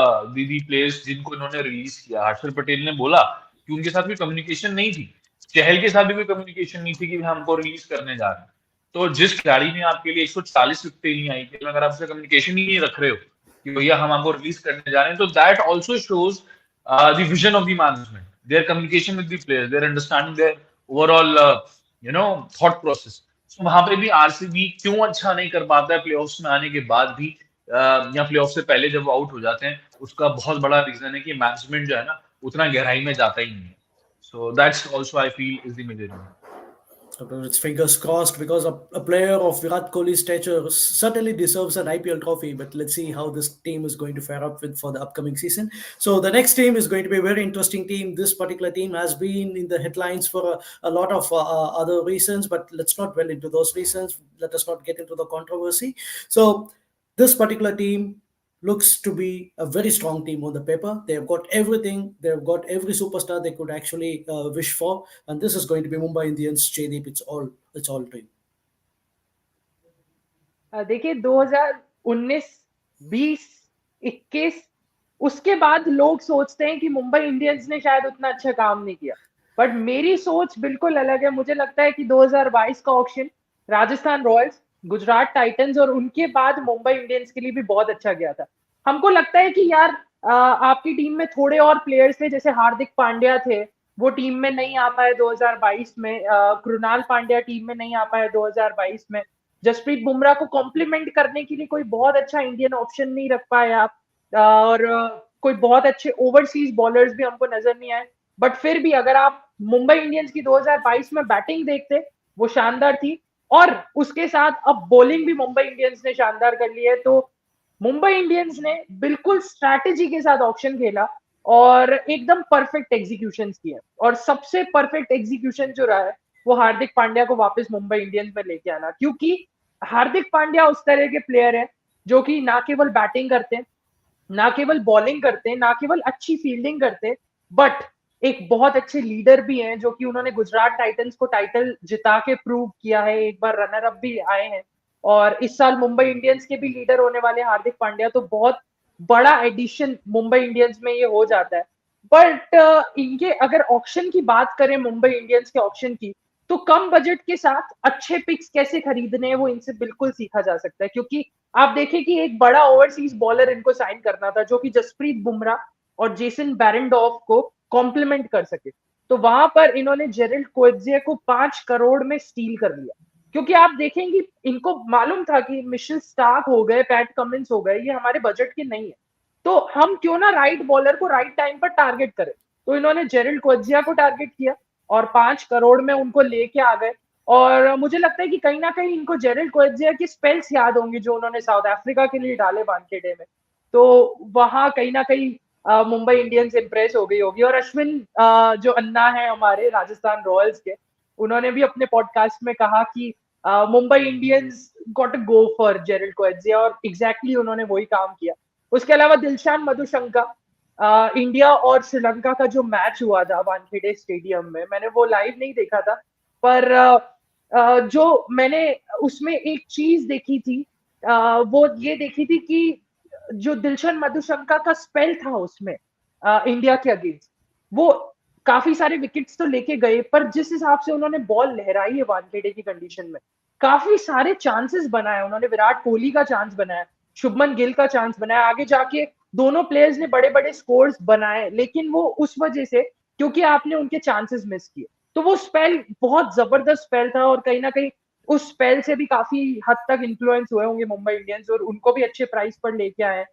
S2: players जिनको इन्होंने release किया। हर्षल पटेल ने बोला कि उनके साथ कोई communication नहीं थी, चहल के साथ भी कोई कम्युनिकेशन नहीं थी कि हम हमको रिलीज करने जा रहे हैं। तो जिस खिलाड़ी ने आपके लिए 140 विकेटें ली आईपीएल में, अगर आप उससे कम्युनिकेशन ही नहीं रख रहे हो कि भैया हम आपको रिलीज करने जा रहे हैं, तो that also shows the vision of the management, their communication with the players, their understanding, their overall thought process. तो वहां पे भी आरसीबी क्यों अच्छा नहीं कर पाता है प्लेऑफ्स में आने के बाद भी, या प्लेऑफ से पहले जब वो आउट हो जाते हैं, उसका बहुत बड़ा रीजन है कि मैनेजमेंट जो है ना उतना गहराई में जाता ही नहीं है। So that's also I feel is the major reason.
S1: It's fingers crossed because a player of Virat Kohli's stature certainly deserves an IPL trophy. But let's see how this team is going to fare up with for the upcoming season. So the next team is going to be a very interesting team. This particular team has been in the headlines for a lot of other reasons, but let's not dwell into those reasons. Let us not get into the controversy. So this particular team looks to be a very strong team on the paper. They've got everything. They've got every superstar they could actually wish for, and this is going to be Mumbai Indians. Jaydeep, it's all dream.
S4: देखिए 2019, 20, 21 उसके बाद लोग सोचते हैं कि Mumbai Indians ने शायद उतना अच्छा काम नहीं किया, बट मेरी सोच बिल्कुल अलग है। मुझे लगता है कि 2022 का auction Rajasthan Royals, Gujarat Titans और उनके बाद मुंबई इंडियंस के लिए भी बहुत अच्छा गया था। हमको लगता है कि यार आपकी टीम में थोड़े और प्लेयर्स थे, जैसे हार्दिक पांड्या थे, वो टीम में नहीं आ पाए 2022 में। कृणाल पांड्या टीम में नहीं आ पाए 2022 में। जसप्रीत बुमराह को कॉम्प्लीमेंट करने के लिए कोई बहुत अच्छा इंडियन ऑप्शन नहीं रख पाए आप, और कोई बहुत अच्छे ओवरसीज बॉलर्स भी हमको नजर नहीं आए। बट फिर भी अगर आप मुंबई इंडियंस की 2022 में बैटिंग देखते, वो शानदार थी, और उसके साथ अब बॉलिंग भी मुंबई इंडियंस ने शानदार कर ली है। तो मुंबई इंडियंस ने बिल्कुल स्ट्रैटेजी के साथ ऑक्शन खेला और एकदम परफेक्ट एग्जीक्यूशन किया, और सबसे परफेक्ट एग्जीक्यूशन जो रहा है वो हार्दिक पांड्या को वापस मुंबई इंडियंस में लेके आना, क्योंकि हार्दिक पांड्या उस तरह के प्लेयर है जो कि ना केवल बैटिंग करते हैं, ना केवल बॉलिंग करते हैं, ना केवल अच्छी फील्डिंग करते हैं, बट एक बहुत अच्छे लीडर भी हैं, जो कि उन्होंने गुजरात टाइटंस को टाइटल जिता के प्रूव किया है, एक बार रनर अप भी आए हैं, और इस साल मुंबई इंडियंस के भी लीडर होने वाले हार्दिक पांड्या। तो बहुत बड़ा एडिशन मुंबई इंडियंस में ये हो जाता है। बट इनके अगर ऑक्शन की बात करें, मुंबई इंडियंस के ऑक्शन की, तो कम बजट के साथ अच्छे पिक्स कैसे खरीदने हैं वो इनसे बिल्कुल सीखा जा सकता है, क्योंकि आप देखें कि एक बड़ा ओवरसीज बॉलर इनको साइन करना था जो कि जसप्रीत बुमराह और जेसन बैरेंडॉर्फ को कॉम्प्लीमेंट कर सके। तो वहां पर इन्होंने जेरल्ड कोएत्जे को 5 करोड़ में स्टील कर लिया, क्योंकि आप देखेंगे इनको मालूम था कि मिशेल स्टार्क हो गए, पैट कमिंस हो गए, ये हमारे बजट के नहीं है, तो हम क्यों ना राइट बॉलर को राइट टाइम पर टारगेट करें। तो इन्होंने जेरल्ड कोएत्जे को टारगेट किया और 5 करोड़ में उनको लेके आ गए। और मुझे लगता है कि कहीं ना कहीं इनको जेरल्ड कोएत्जे के स्पेल्स याद होंगे जो उन्होंने साउथ अफ्रीका के लिए डाले वानखेड़े में, तो वहां कहीं ना कहीं मुंबई इंडियंस इंप्रेस हो गई होगी। और अश्विन जो अन्ना है हमारे राजस्थान रॉयल्स के, उन्होंने भी अपने पॉडकास्ट में कहा कि Mumbai Indians got to go for Gerald Coetzee, और एग्जैक्टली उन्होंने वही काम किया। उसके अलावा दिलशान मधुशंका, इंडिया और श्रीलंका का जो मैच हुआ था वानखेड़े स्टेडियम में, मैंने वो लाइव नहीं देखा था, पर जो मैंने उसमें एक चीज देखी थी, वो ये देखी थी कि जो दिलशन मधुशंका का स्पेल था उसमें इंडिया के अगेंस्ट, वो काफी सारे विकेट्स तो लेके गए, पर जिस हिसाब से उन्होंने बॉल लहराई है वानखेड़े की कंडीशन में, काफी सारे चांसेस बनाए उन्होंने। विराट कोहली का चांस बनाया, शुभमन गिल का चांस बनाया, आगे जाके दोनों प्लेयर्स ने बड़े बड़े स्कोर्स बनाए, लेकिन वो उस वजह से, क्योंकि आपने उनके चांसेस मिस किए। तो वो स्पेल बहुत जबरदस्त स्पेल था, और कहीं ना कहीं उस स्पेल से भी काफी हद तक इन्फ्लुएंस हुए होंगे मुंबई इंडियंस, और उनको भी अच्छे प्राइस पर लेके आए।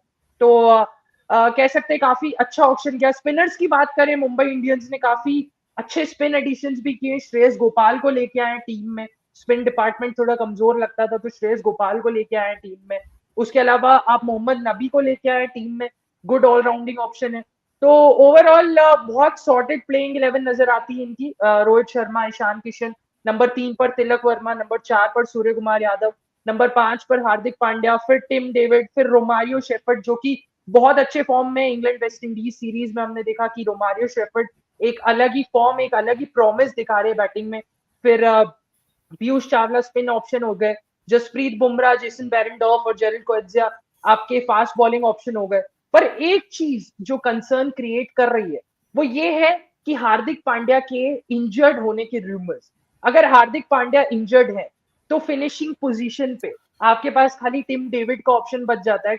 S4: तो कह सकते हैं काफी अच्छा ऑप्शन किया। स्पिनर्स की बात करें, मुंबई इंडियंस ने काफी अच्छे स्पिन एडिशंस भी किए। श्रेयस गोपाल को लेके आए टीम में, स्पिन डिपार्टमेंट थोड़ा कमजोर लगता था, तो श्रेयस गोपाल को लेके आए टीम में। उसके अलावा आप मोहम्मद नबी को लेके आए टीम में, गुड ऑलराउंडिंग ऑप्शन है। तो ओवरऑल बहुत सॉर्टेड प्लेइंग 11 नजर आती है इनकी। रोहित शर्मा, ईशान किशन, नंबर 3 पर तिलक वर्मा, नंबर 4 पर सूर्य कुमार यादव, नंबर 5 पर हार्दिक पांड्या, फिर टिम डेविड, फिर रोमारियो शेफर्ड, जो कि बहुत अच्छे फॉर्म में इंग्लैंड वेस्ट इंडीज सीरीज में हमने देखा कि रोमारियो शेफर्ड एक अलग ही फॉर्म, एक अलग ही प्रॉमिस दिखा रहे बैटिंग में। फिर पीयूष चावला स्पिन ऑप्शन हो गए, जसप्रीत बुमराह, जेसन बेरेंडॉर्फ और जेरल कोएत्जिया आपके फास्ट बॉलिंग ऑप्शन हो गए। पर एक चीज जो कंसर्न क्रिएट कर रही है वो ये है कि हार्दिक पांड्या के इंजर्ड होने के रूमर्स। अगर हार्दिक पांड्या इंजर्ड है तो फिनिशिंग पोजीशन पे आपके पास खाली टिम डेविड का ऑप्शन बच जाता है।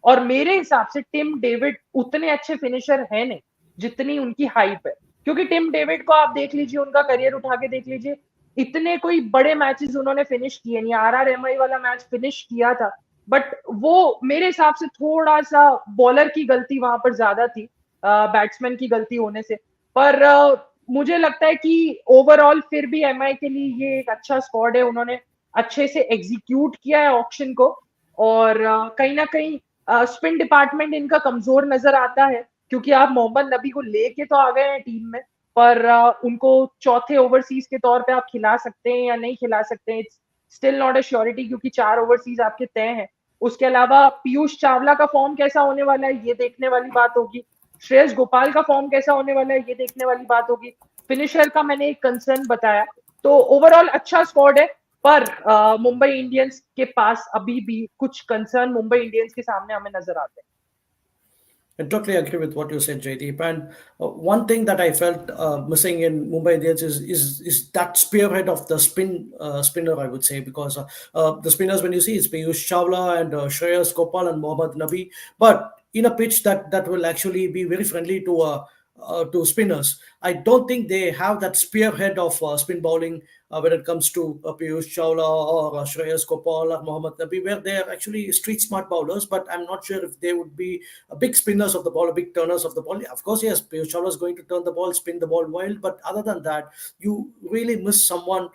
S4: और मेरे हिसाब से टिम डेविड उतने अच्छे फिनिशर है नहीं जितनी उनकी हाइप है। क्योंकि टिम डेविड को आप देख लीजिए, उनका करियर उठा के देख लीजिए, इतने कोई बड़े मैचेस उन्होंने फिनिश किए नहीं। RRMI वाला मैच फिनिश किया था, बट वो मेरे हिसाब से थोड़ा सा बॉलर की गलती वहां पर ज्यादा थी, बैट्समैन की गलती होने से। पर मुझे लगता है कि ओवरऑल फिर भी MI के लिए ये एक अच्छा स्क्वाड है। उन्होंने अच्छे से एग्जीक्यूट किया है ऑक्शन को, और कहीं ना कहीं स्पिन डिपार्टमेंट इनका कमजोर नजर आता है, क्योंकि आप मोहम्मद नबी को लेके तो आ गए हैं टीम में, पर उनको चौथे ओवरसीज के तौर पे आप खिला सकते हैं या नहीं खिला सकते हैं, it's still not a surety, क्योंकि 4 ओवरसीज आपके तय हैं। उसके अलावा पीयूष चावला का फॉर्म कैसा होने वाला है ये देखने वाली बात होगी। श्रेयस गोपाल का फॉर्म कैसा होने वाला है ये देखने वाली बात होगी। फिनिशर का मैंने एक कंसर्न बताया। तो ओवरऑल अच्छा स्क्वाड है, पर मुंबई इंडियंस के पास अभी भी कुछ कंसर्न मुंबई इंडियंस के सामने हमें नजर आते हैं।
S1: I totally agree with what you said, Jaydeep. And one thing that I felt missing in Mumbai Indians is that spearhead of the spinner, I would say, because the spinners, when you see, it's Piyush Chawla and Shreyas Gopal and Mohammad Nabi, but in a pitch that will actually be very friendly to spinners. I don't think they have that spearhead of spin bowling when it comes to Piyush Chawla or Shreyas Gopal or Mohammad Nabi, where they are actually street smart bowlers, but I'm not sure if they would be big spinners of the ball, big turners of the ball. Of course, yes, Piyush Chawla is going to turn the ball, spin the ball wild, but other than that, you really miss someone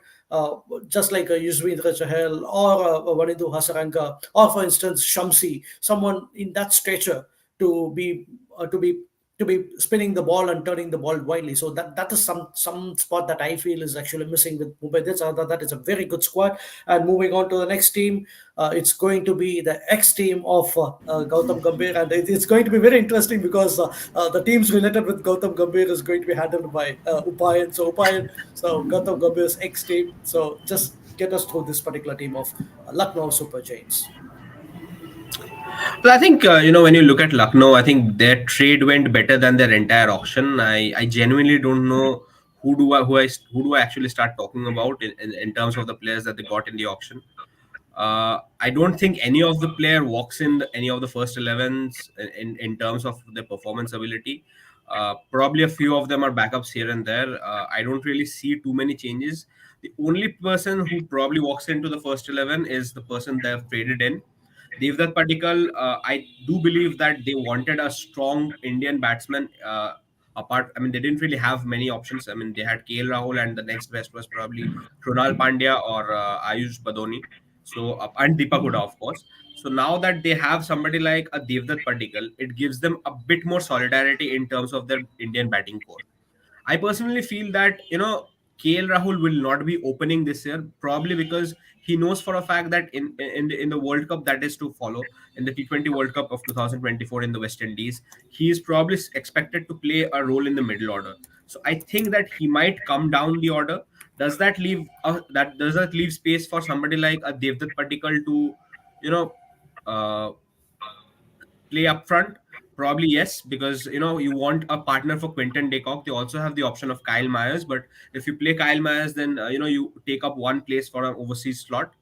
S1: just like a Yuzvendra Chahal or Vanindu Hasaranga, or for instance Shamsi, someone in that stature to be uh, to be to be spinning the ball and turning the ball widely. So that is some spot that I feel is actually missing with Mumbai. That is a very good squad. And moving on to the next team, it's going to be the X team of Gautam Gambhir, and it's going to be very interesting because the teams related with Gautam Gambhir is going to be handled by Upayan. So Gautam Gambhir's X team. So just get us through this particular team of Lucknow Super Giants.
S3: Well, I think when you look at Lucknow, I think their trade went better than their entire auction. I genuinely don't know who do I actually start talking about in terms of the players that they got in the auction. I don't think any of the player walks in any of the first 11s in terms of their performance ability. Probably a few of them are backups here and there. I don't really see too many changes. The only person who probably walks into the first 11 is the person they have traded in. Devdutt Padikkal, I do believe that they wanted a strong Indian batsman. Apart, I mean, they didn't really have many options. I mean, they had KL Rahul, and the next best was probably Krunal Pandya or Ayush Badoni. So, and Deepak Huda, of course. So now that they have somebody like a Devdutt Padikkal, it gives them a bit more solidarity in terms of their Indian batting core. I personally feel that KL Rahul will not be opening this year, probably because he knows for a fact that in the World Cup that is to follow, in the T20 World Cup of 2024 in the West Indies, he is probably expected to play a role in the middle order. So I think that he might come down the order. Does that leave space for somebody like a Devdutt Padikkal to, you know, uh, play up front, probably yes, because you want a partner for Quinton de Kock. They also have the option of Kyle Myers, but if you play Kyle Myers, then you take up one place for an overseas slot.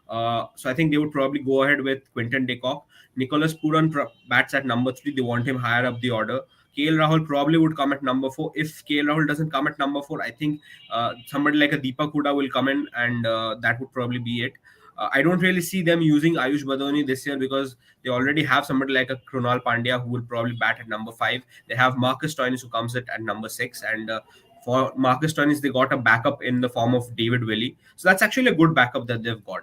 S3: So I think they would probably go ahead with Quinton de Kock. Nicholas Puran bats at number three. They want him higher up the order. KL Rahul probably would come at number four. If KL Rahul doesn't come at number four, I think somebody like a Deepak Huda will come in, and that would probably be it. I don't really see them using Ayush Badoni this year because they already have somebody like a Krunal Pandya who will probably bat at number five. They have Marcus Stoinis who comes at number six, and for Marcus Stoinis, they got a backup in the form of David Willey. So that's actually a good backup that they've got.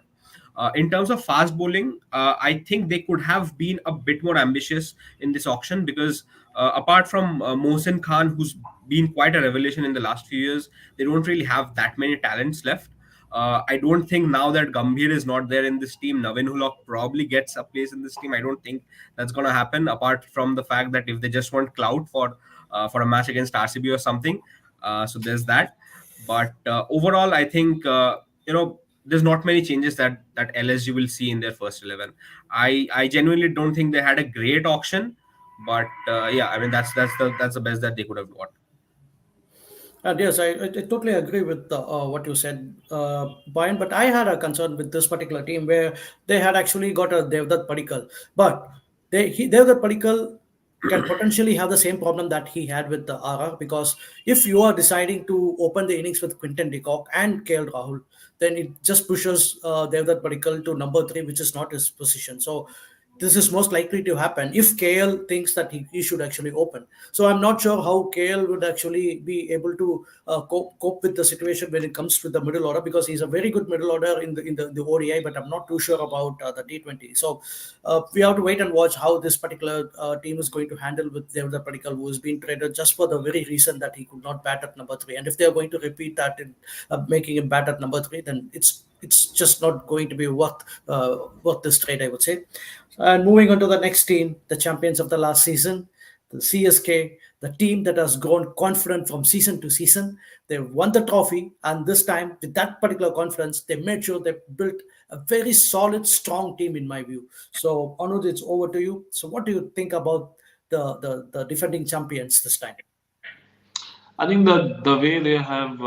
S3: In terms of fast bowling, I think they could have been a bit more ambitious in this auction because apart from Mohsin Khan, who's been quite a revelation in the last few years, they don't really have that many talents left. I don't think now that Gambhir is not there in this team, Navin Hulok probably gets a place in this team. I don't think that's going to happen. Apart from the fact that if they just want clout for a match against RCB or something, so there's that. But overall, I think there's not many changes that LSG will see in their first 11. I genuinely don't think they had a great auction, but yeah, I mean that's the best that they could have got.
S1: And yes, I totally agree with what you said, Brian. But I had a concern with this particular team where they had actually got a Devdutt Padikkal, but Devdutt Padikkal can potentially have the same problem that he had with the RR, because if you are deciding to open the innings with Quinton de Kock and KL Rahul, then it just pushes Devdutt Padikkal to number three, which is not his position. So this is most likely to happen if KL thinks that he should actually open. So I'm not sure how KL would actually be able to cope with the situation when it comes to the middle order, because he's a very good middle order in the ODI, but I'm not too sure about the T20. So we have to wait and watch how this particular team is going to handle with Devdutt Padikkal, who has been traded just for the very reason that he could not bat at number three. And if they are going to repeat that in making him bat at number three, then it's just not going to be worth this trade, I would say. And moving on to the next team, the champions of the last season, the CSK, the team that has grown confident from season to season. They won the trophy, and this time, with that particular confidence, they made sure they built a very solid, strong team, in my view. So, Anuj, it's over to you. So, what do you think about the defending champions this time?
S2: I think the way they have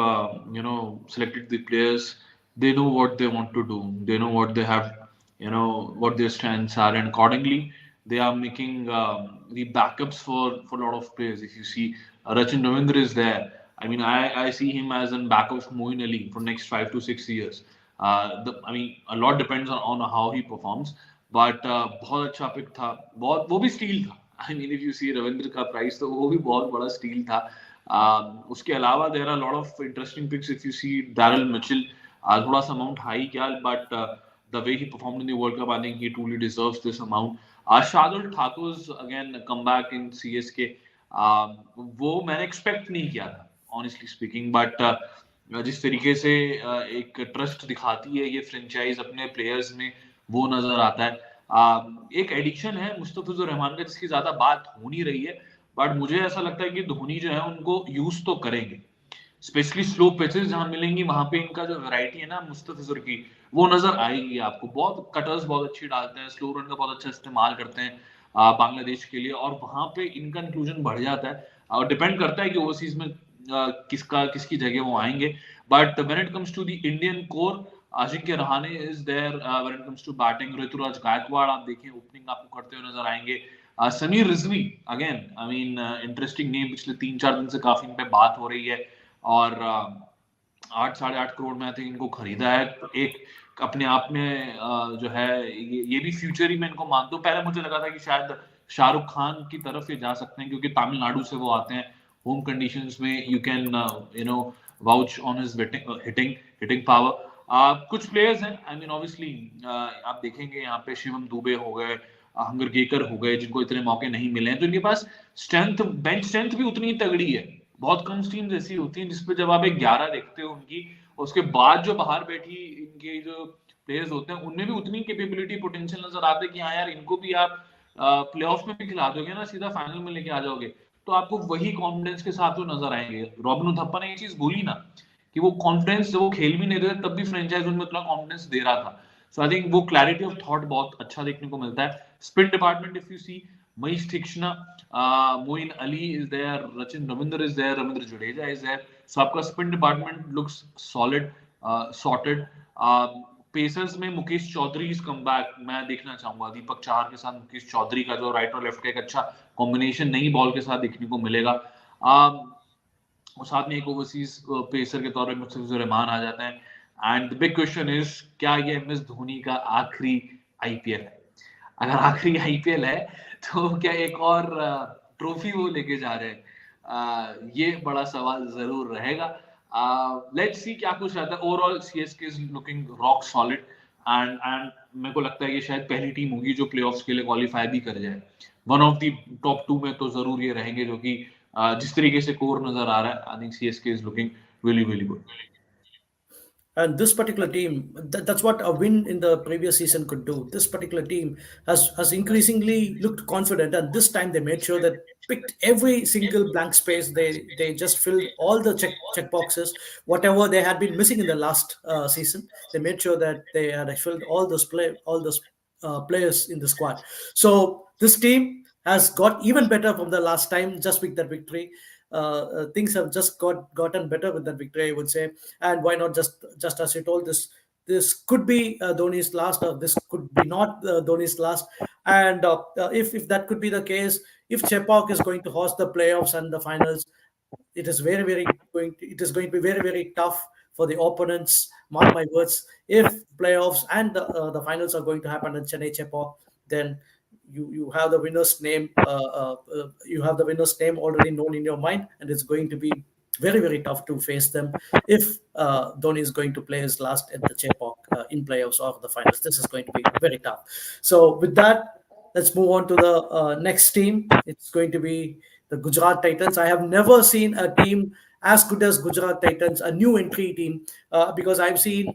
S2: selected the players, they know what they want to do. They know what they have, what their strengths are, and accordingly they are making the backups for a lot of players. If you see, Rachin Ravindra is there. I mean, I see him as a backup for Moeen Ali for next 5 to 6 years. I mean, a lot depends on how he performs, but बहुत अच्छा pick था, बहुत वो भी steel था. I mean, if you see Ravindra का price तो वो भी बहुत बड़ा स्टील था. उसके अलावा there are a lot of interesting picks. If you see Daryl Mitchell, थोड़ा सा amount high क्या, but the way he performed in the World Cup, I think he truly deserves this amount. Shardul Thakur's again comeback in CSK, वो मैंने expect नहीं किया था, honestly speaking, but जिस तरीके से एक ट्रस्ट दिखाती है ये फ्रेंचाइज अपने प्लेयर्स में, वो नजर आता है. एक एडिक्शन है मुस्तफिजुर रहमान का जिसकी ज्यादा बात हो नहीं रही है, बट मुझे ऐसा लगता है कि धोनी जो है उनको यूज तो करेंगे, स्पेशली स्लो पिचेस जहां मिलेंगी वहां पे इनका जो वैरायटी है ना मुस्तफिजुर की, वो नजर आएगी आपको. बहुत कटर्स बहुत अच्छी डालते हैं, स्लो रन का बहुत अच्छा इस्तेमाल करते हैं बांग्लादेश के लिए, और वहां पे इनका इंक्लूजन बढ़ जाता है. और डिपेंड करता है कि ओवरसीज में किसकी जगह वो आएंगे. But when it comes to the Indian core, Ajinkya Rahane is there. When it comes to batting, Ruturaj Gaikwad आप देखिए ओपनिंग आपको करते हुए नजर आएंगे. Sameer Rizvi again, I mean interesting name, पिछले 3-4 दिन से काफी इन पे बात हो रही है, और 8-8.5 करोड़ में आई थिंक इनको खरीदा है. एक अपने आप में जो है ये भी फ्यूचर ही मैं इनको मानता हूँ. पहले मुझे लगा था कि शायद शाहरुख खान की तरफ ये जा सकते हैं, क्योंकि तमिलनाडु से वो आते हैं, होम कंडीशंस में you can vouch on his hitting power. कुछ प्लेयर्स हैं, आई मीन ऑब्वियसली आप देखेंगे यहाँ पे शिवम दुबे हो गए, हंगर गेकर हो गए, जिनको इतने मौके नहीं मिले हैं, तो इनके पास स्ट्रेंथ, बेंच स्ट्रेंथ भी उतनी तगड़ी है. बहुत कम टीम्स ऐसी होती हैं जिसपे जब आप एक 11 देखते हो उनकी, उसके बाद जो बाहर बैठी इनके जो प्लेयर्स होते हैं उनमें भी उतनी कैपेबिलिटी पोटेंशियल नजर आते हैं कि हाँ यार, इनको भी आप प्लेऑफ में भी खिला दोगे ना, सीधा फाइनल में लेके आ जाओगे, तो आपको वही कॉन्फिडेंस के साथ वो नजर आएंगे. रॉबिन उथप्पा ने ये चीज बोली ना कि वो कॉन्फिडेंस, जब वो खेल भी नहीं रहे तब भी फ्रेंचाइज उनमें उतना कॉन्फिडेंस दे रहा था. सो आई थिंक वो क्लैरिटी ऑफ थॉट बहुत अच्छा देखने को मिलता है. Spin department if you see, Manish Tikshna, Moin Ali is there, Rachin Ravindra is there, Ravindra Jadeja is there. So आपका spin department looks solid, sorted. Pacers में Mukesh Choudhary is come back मैं देखना चाहूंगा दीपक चाहर के साथ मुकेश चौधरी का जो राइट और लेफ्ट का एक अच्छा कॉम्बिनेशन नई बॉल के साथ देखने को मिलेगा। और साथ में एक ओवरसीज पेसर के तौर पे मुस्तफिजुर रहमान आ जाते हैं। And the big question is क्या ये एम एस धोनी का आखिरी आईपीएल है? अगर आखिरी आईपीएल है तो क्या एक और ट्रॉफी वो लेके जा रहे हैं? ये बड़ा सवाल जरूर रहेगा। लेट्स सी क्या कुछ रहता है। Overall CSK is looking rock solid and मेरे को लगता है ये शायद पहली टीम होगी जो प्लेऑफ्स के लिए क्वालिफाई भी कर जाए। वन ऑफ दी टॉप 2 में तो जरूर ये रहेंगे, जो कि जिस तरीके से कोर नजर आ रहा है, I think CSK is looking really really good.
S1: And this particular team, that's what a win in the previous season could do. This particular team has increasingly looked confident, and this time they made sure that picked every single blank space. They just filled all the check boxes, whatever they had been missing in the last season. They made sure that they had filled all those players in the squad. So this team has got even better from the last time, just with that victory. Things have just gotten better with that victory, I would say. And why not just as you told, this could be Dhoni's last, or this could be not Dhoni's last. And if that could be the case, if Chepauk is going to host the playoffs and the finals, it is it is going to be very tough for the opponents. Mark my words. If playoffs and the finals are going to happen at Chennai Chepauk, then you have the winner's name. You have the winner's name already known in your mind, and it's going to be very tough to face them if Dhoni is going to play his last at the Chepauk in playoffs or the finals. This is going to be very tough. So with that, let's move on to the next team. It's going to be the Gujarat Titans. I have never seen a team as good as Gujarat Titans, a new entry team, because I've seen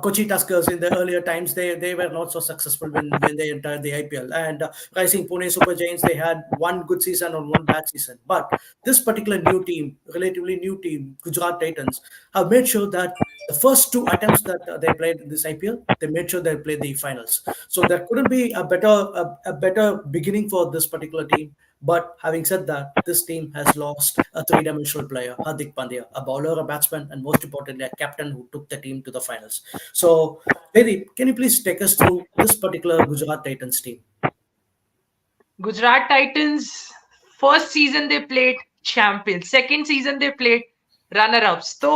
S1: Kochi Tuskers in the earlier times. They were not so successful when they entered the IPL. And Rising Pune Super Giants, they had one good season or one bad season. But this particular new team, relatively new team, Gujarat Titans, have made sure that the first 2 attempts that they played in this IPL, they made sure they played the finals. So there couldn't be a better beginning for this particular team. But having said that, this team has lost a three-dimensional player, Hardik Pandya, a bowler, a batsman, and most importantly, a captain who took the team to the finals. So, Devi, can you please take us through this particular Gujarat Titans team?
S4: Gujarat Titans, first season they played champions, second season they played runner-ups. तो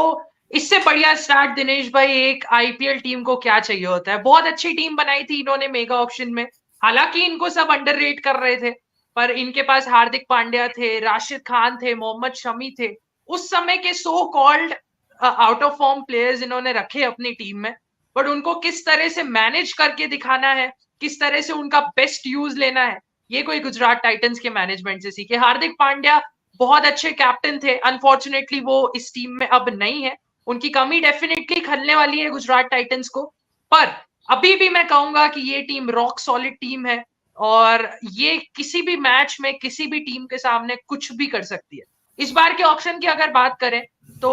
S4: इससे बढ़िया start Dinesh भाई एक IPL team को क्या चाहिए होता है। बहुत अच्छी टीम बनाई थी इन्होंने मेगा ऑप्शन में। हालांकि इनको सब अंडररेट कर रहे थे, पर इनके पास हार्दिक पांड्या थे, राशिद खान थे, मोहम्मद शमी थे। उस समय के so called out of form players इन्होंने रखे अपनी टीम में, बट उनको किस तरह से मैनेज करके दिखाना है, किस तरह से उनका बेस्ट यूज लेना है, ये कोई गुजरात टाइटंस के मैनेजमेंट से सीखे। हार्दिक पांड्या बहुत अच्छे कैप्टन थे, अनफॉर्चुनेटली वो इस टीम में अब नहीं है। उनकी कमी डेफिनेटली खलने वाली है गुजरात टाइटंस को, पर अभी भी मैं कहूंगा कि ये टीम रॉक सॉलिड टीम है और ये किसी भी मैच में किसी भी टीम के सामने कुछ भी कर सकती है। इस बार के ऑक्शन की अगर बात करें तो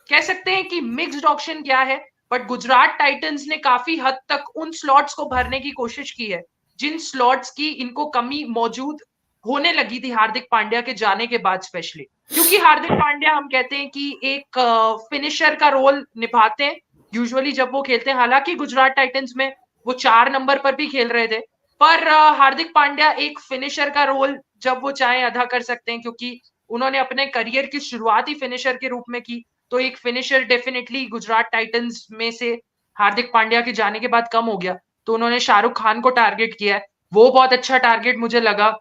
S4: कह सकते हैं कि मिक्स्ड ऑक्शन क्या है, बट गुजरात टाइटंस ने काफी हद तक उन स्लॉट्स को भरने की कोशिश की है जिन स्लॉट्स की इनको कमी मौजूद होने लगी थी हार्दिक पांड्या के जाने के बाद, स्पेशली क्योंकि हार्दिक पांड्या हम कहते हैं कि एक फिनिशर का रोल निभाते हैं यूजुअली जब वो खेलते हैं। हालांकि गुजरात टाइटंस में वो 4 नंबर पर भी खेल रहे थे, पर हार्दिक पांड्या एक फिनिशर का रोल जब वो चाहे अदा कर सकते हैं, क्योंकि उन्होंने अपने करियर की शुरुआत ही फिनिशर के रूप में की। तो एक फिनिशर डेफिनेटली गुजरात टाइटंस में से हार्दिक पांड्या के जाने के बाद कम हो गया, तो उन्होंने शाहरुख खान को टारगेट किया है। वो बहुत अच्छा टारगेट मुझे लगा।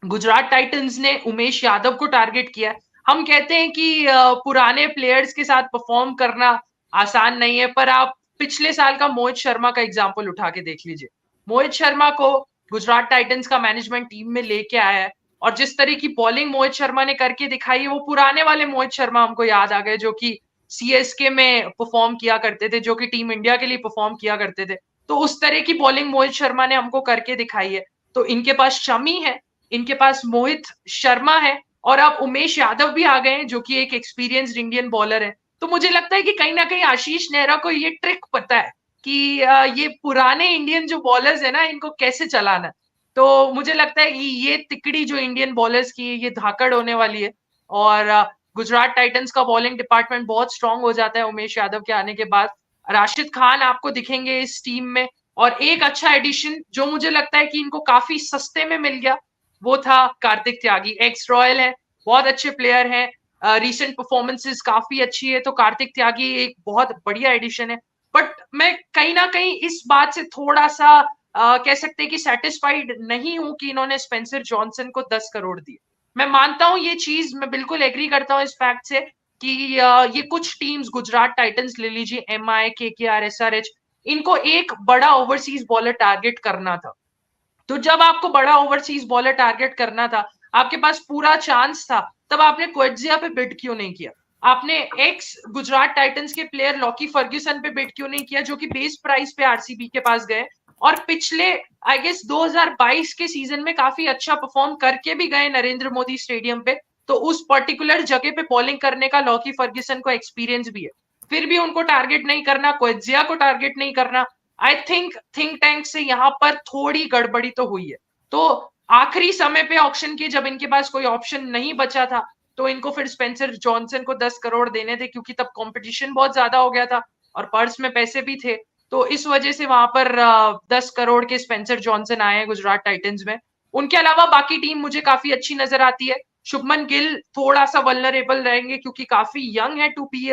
S4: गुजरात टाइटंस ने उमेश यादव को टारगेट किया। हम कहते हैं कि पुराने प्लेयर्स के साथ परफॉर्म करना आसान नहीं है, पर आप पिछले साल का मोहित शर्मा का एग्जाम्पल उठा के देख लीजिए। मोहित शर्मा को गुजरात टाइटंस का मैनेजमेंट टीम में लेके आया है और जिस तरह की बॉलिंग मोहित शर्मा ने करके दिखाई है, वो पुराने वाले मोहित शर्मा हमको याद आ गए जो कि सीएसके में परफॉर्म किया करते थे, जो कि टीम इंडिया के लिए परफॉर्म किया करते थे। तो उस तरह की बॉलिंग मोहित शर्मा ने हमको करके दिखाई है। तो इनके पास शमी है, इनके पास मोहित शर्मा है और अब उमेश यादव भी आ गए हैं जो कि एक एक्सपीरियंस्ड इंडियन बॉलर है। तो मुझे लगता है कि कहीं ना कहीं आशीष नेहरा को ये ट्रिक पता है कि ये पुराने इंडियन जो बॉलर्स है ना, इनको कैसे चलाना है। तो मुझे लगता है कि ये तिकड़ी जो इंडियन बॉलर्स की है, ये धाकड़ होने वाली है। और गुजरात टाइटंस का बॉलिंग डिपार्टमेंट बहुत स्ट्रांग हो जाता है उमेश यादव के आने के बाद। राशिद खान आपको दिखेंगे इस टीम में। और एक अच्छा एडिशन जो मुझे लगता है कि इनको काफी सस्ते में मिल गया, वो था कार्तिक त्यागी। एक्स रॉयल है, बहुत अच्छे प्लेयर हैं, रिसेंट परफॉर्मेंसेस काफी अच्छी है, तो कार्तिक त्यागी एक बहुत बढ़िया एडिशन है। बट मैं कहीं ना कहीं इस बात से थोड़ा सा कह सकते हैं कि सेटिस्फाइड नहीं हूं कि इन्होंने स्पेंसर जॉनसन को 10 करोड़ दिए। मैं मानता हूं ये चीज, मैं बिल्कुल एग्री करता हूं इस फैक्ट से कि ये कुछ टीम्स, गुजरात टाइटंस ले लीजिए, एमआई, केकेआर, एसआरएच, इनको एक बड़ा ओवरसीज बॉलर टारगेट करना था। तो जब आपको बड़ा ओवरसीज बॉलर टारगेट करना था, आपके पास पूरा चांस था, तब आपने क्वेट्जिया पे बिड क्यों नहीं किया? आपने एक्स गुजरात टाइटंस के प्लेयर लॉकी फर्ग्यूसन पे बिड क्यों नहीं किया, जो कि बेस प्राइस पे आरसीबी के पास गए और पिछले आई गेस 2022 के सीजन में काफी अच्छा परफॉर्म करके भी गए नरेंद्र मोदी स्टेडियम पे। तो उस पर्टिकुलर जगह पे बॉलिंग करने का लॉकी फर्ग्यूसन को एक्सपीरियंस भी है। फिर भी उनको टारगेट नहीं करना, क्वेट्जिया को टारगेट नहीं करना। आई थिंक टैंक से यहाँ पर थोड़ी गड़बड़ी तो हुई है। तो आखिरी समय पे ऑप्शन की, जब इनके पास कोई ऑप्शन नहीं बचा था, तो इनको फिर स्पेंसर जॉनसन को 10 करोड़ देने थे, क्योंकि तब कंपटीशन बहुत ज्यादा हो गया था और पर्स में पैसे भी थे। तो इस वजह से वहां पर 10 करोड़ के स्पेंसर जॉनसन आए हैं गुजरात टाइटंस में। उनके अलावा बाकी टीम मुझे काफी अच्छी नजर आती है। शुभमन गिल थोड़ा सा वल्नरेबल रहेंगे क्योंकि काफी यंग है to be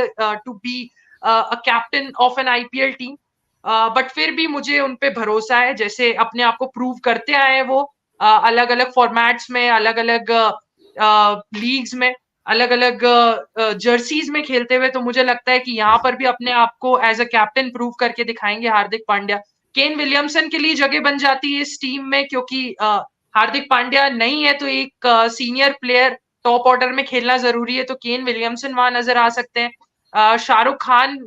S4: a captain of an IPL team. But फिर भी मुझे उन पे भरोसा है, जैसे अपने आप को प्रूव करते आए हैं वो अलग अलग फॉर्मेट्स में, अलग अलग लीग्स में, अलग अलग जर्सीज में खेलते हुए। तो मुझे लगता है कि यहाँ पर भी अपने आप को एज अ कैप्टन प्रूव करके दिखाएंगे हार्दिक पांड्या। केन विलियमसन के लिए जगह बन जाती है इस टीम में, क्योंकि हार्दिक पांड्या नहीं है, तो एक सीनियर प्लेयर टॉप ऑर्डर में खेलना जरूरी है, तो केन विलियमसन वहां नजर आ सकते हैं। शाहरुख खान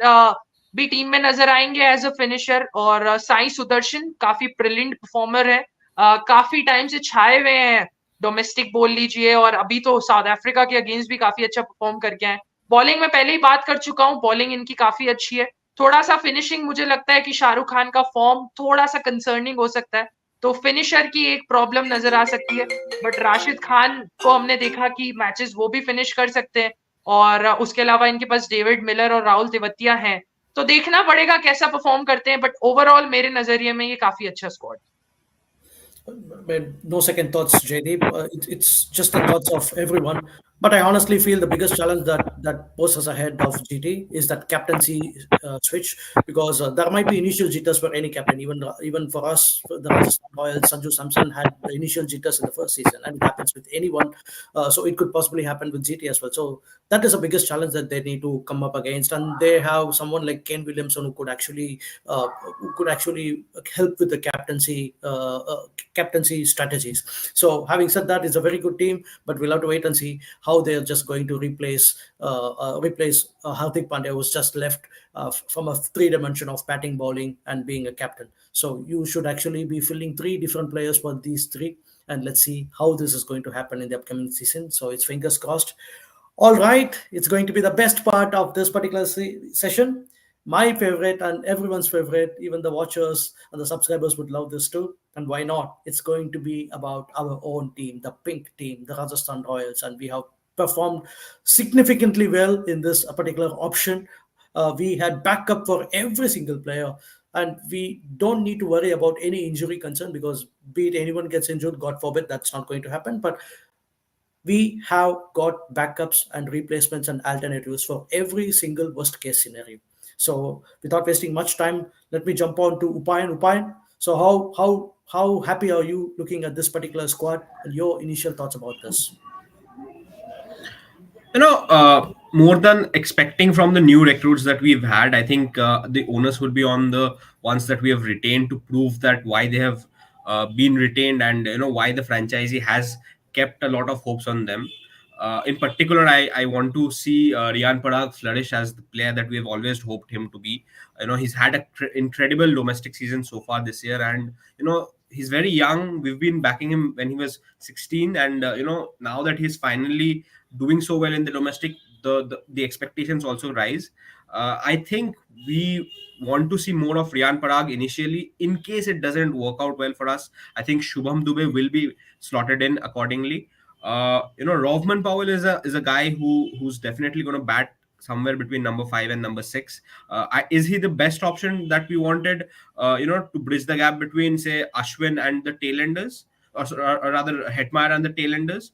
S4: भी टीम में नजर आएंगे एज अ फिनिशर। और साई सुदर्शन काफी ब्रिलियंट परफॉर्मर है, काफी टाइम से छाए हुए हैं, डोमेस्टिक बोल लीजिए, और अभी तो साउथ अफ्रीका के अगेंस्ट भी काफी अच्छा परफॉर्म करके आए। बॉलिंग में पहले ही बात कर चुका हूँ, बॉलिंग इनकी काफी अच्छी है। थोड़ा सा फिनिशिंग मुझे लगता है कि शाहरुख खान का फॉर्म थोड़ा सा कंसर्निंग हो सकता है, तो फिनिशर की एक प्रॉब्लम नजर आ सकती है। बट राशिद खान को हमने देखा कि मैचेस वो भी फिनिश कर सकते हैं। और उसके अलावा इनके पास डेविड मिलर और राहुल तेवतिया हैं। तो देखना पड़ेगा कैसा परफॉर्म करते हैं, बट ओवरऑल मेरे नजरिए में ये काफी अच्छा squad.
S1: No second thoughts, Jaydeep. It's just the thoughts of everyone. But I honestly feel the biggest challenge that poses ahead of GT is that captaincy switch, because there might be initial jitters for any captain. Even for us, for the Rajasthan Royals, Sanju Samson had the initial jitters in the first season, and it happens with anyone. So it could possibly happen with GT as well. So that is the biggest challenge that they need to come up against, and they have someone like Ken Williamson who could actually help with the captaincy strategies. So having said that, it's a very good team, but we'll have to wait and see how they're just going to replace Hardik Pandya, who's just left from a three dimension of batting, bowling, and being a captain. So you should actually be filling three different players for these three, and let's see how this is going to happen in the upcoming season. So it's fingers crossed. All right, it's going to be the best part of this particular session. My favorite and everyone's favorite, even the watchers and the subscribers would love this too. And why not? It's going to be about our own team, the pink team, the Rajasthan Royals, and we have performed significantly well in this particular option. We had backup for every single player, and we don't need to worry about any injury concern, because be it anyone gets injured, God forbid, that's not going to happen. But we have got backups and replacements and alternatives for every single worst case scenario. So without wasting much time, let me jump on to Upayan. Upayan, so how happy are you looking at this particular squad, and your initial thoughts about this?
S3: More than expecting from the new recruits that we've had, I think the onus would be on the ones that we have retained to prove that why they have been retained, and why the franchisee has kept a lot of hopes on them. In particular, I want to see Riyan Parag flourish as the player that we have always hoped him to be. He's had an incredible domestic season so far this year, and he's very young. We've been backing him when he was 16, and now that he's finally doing so well in the domestic, the expectations also rise. I think we want to see more of Riyan Parag initially. In case it doesn't work out well for us, I think Shubham Dubey will be slotted in accordingly. Rovman Powell is a guy who's definitely going to bat somewhere between number 5 and number 6. Is he the best option that we wanted? To bridge the gap between, say, Ashwin and the tailenders, or rather Hetmeyer and the tailenders.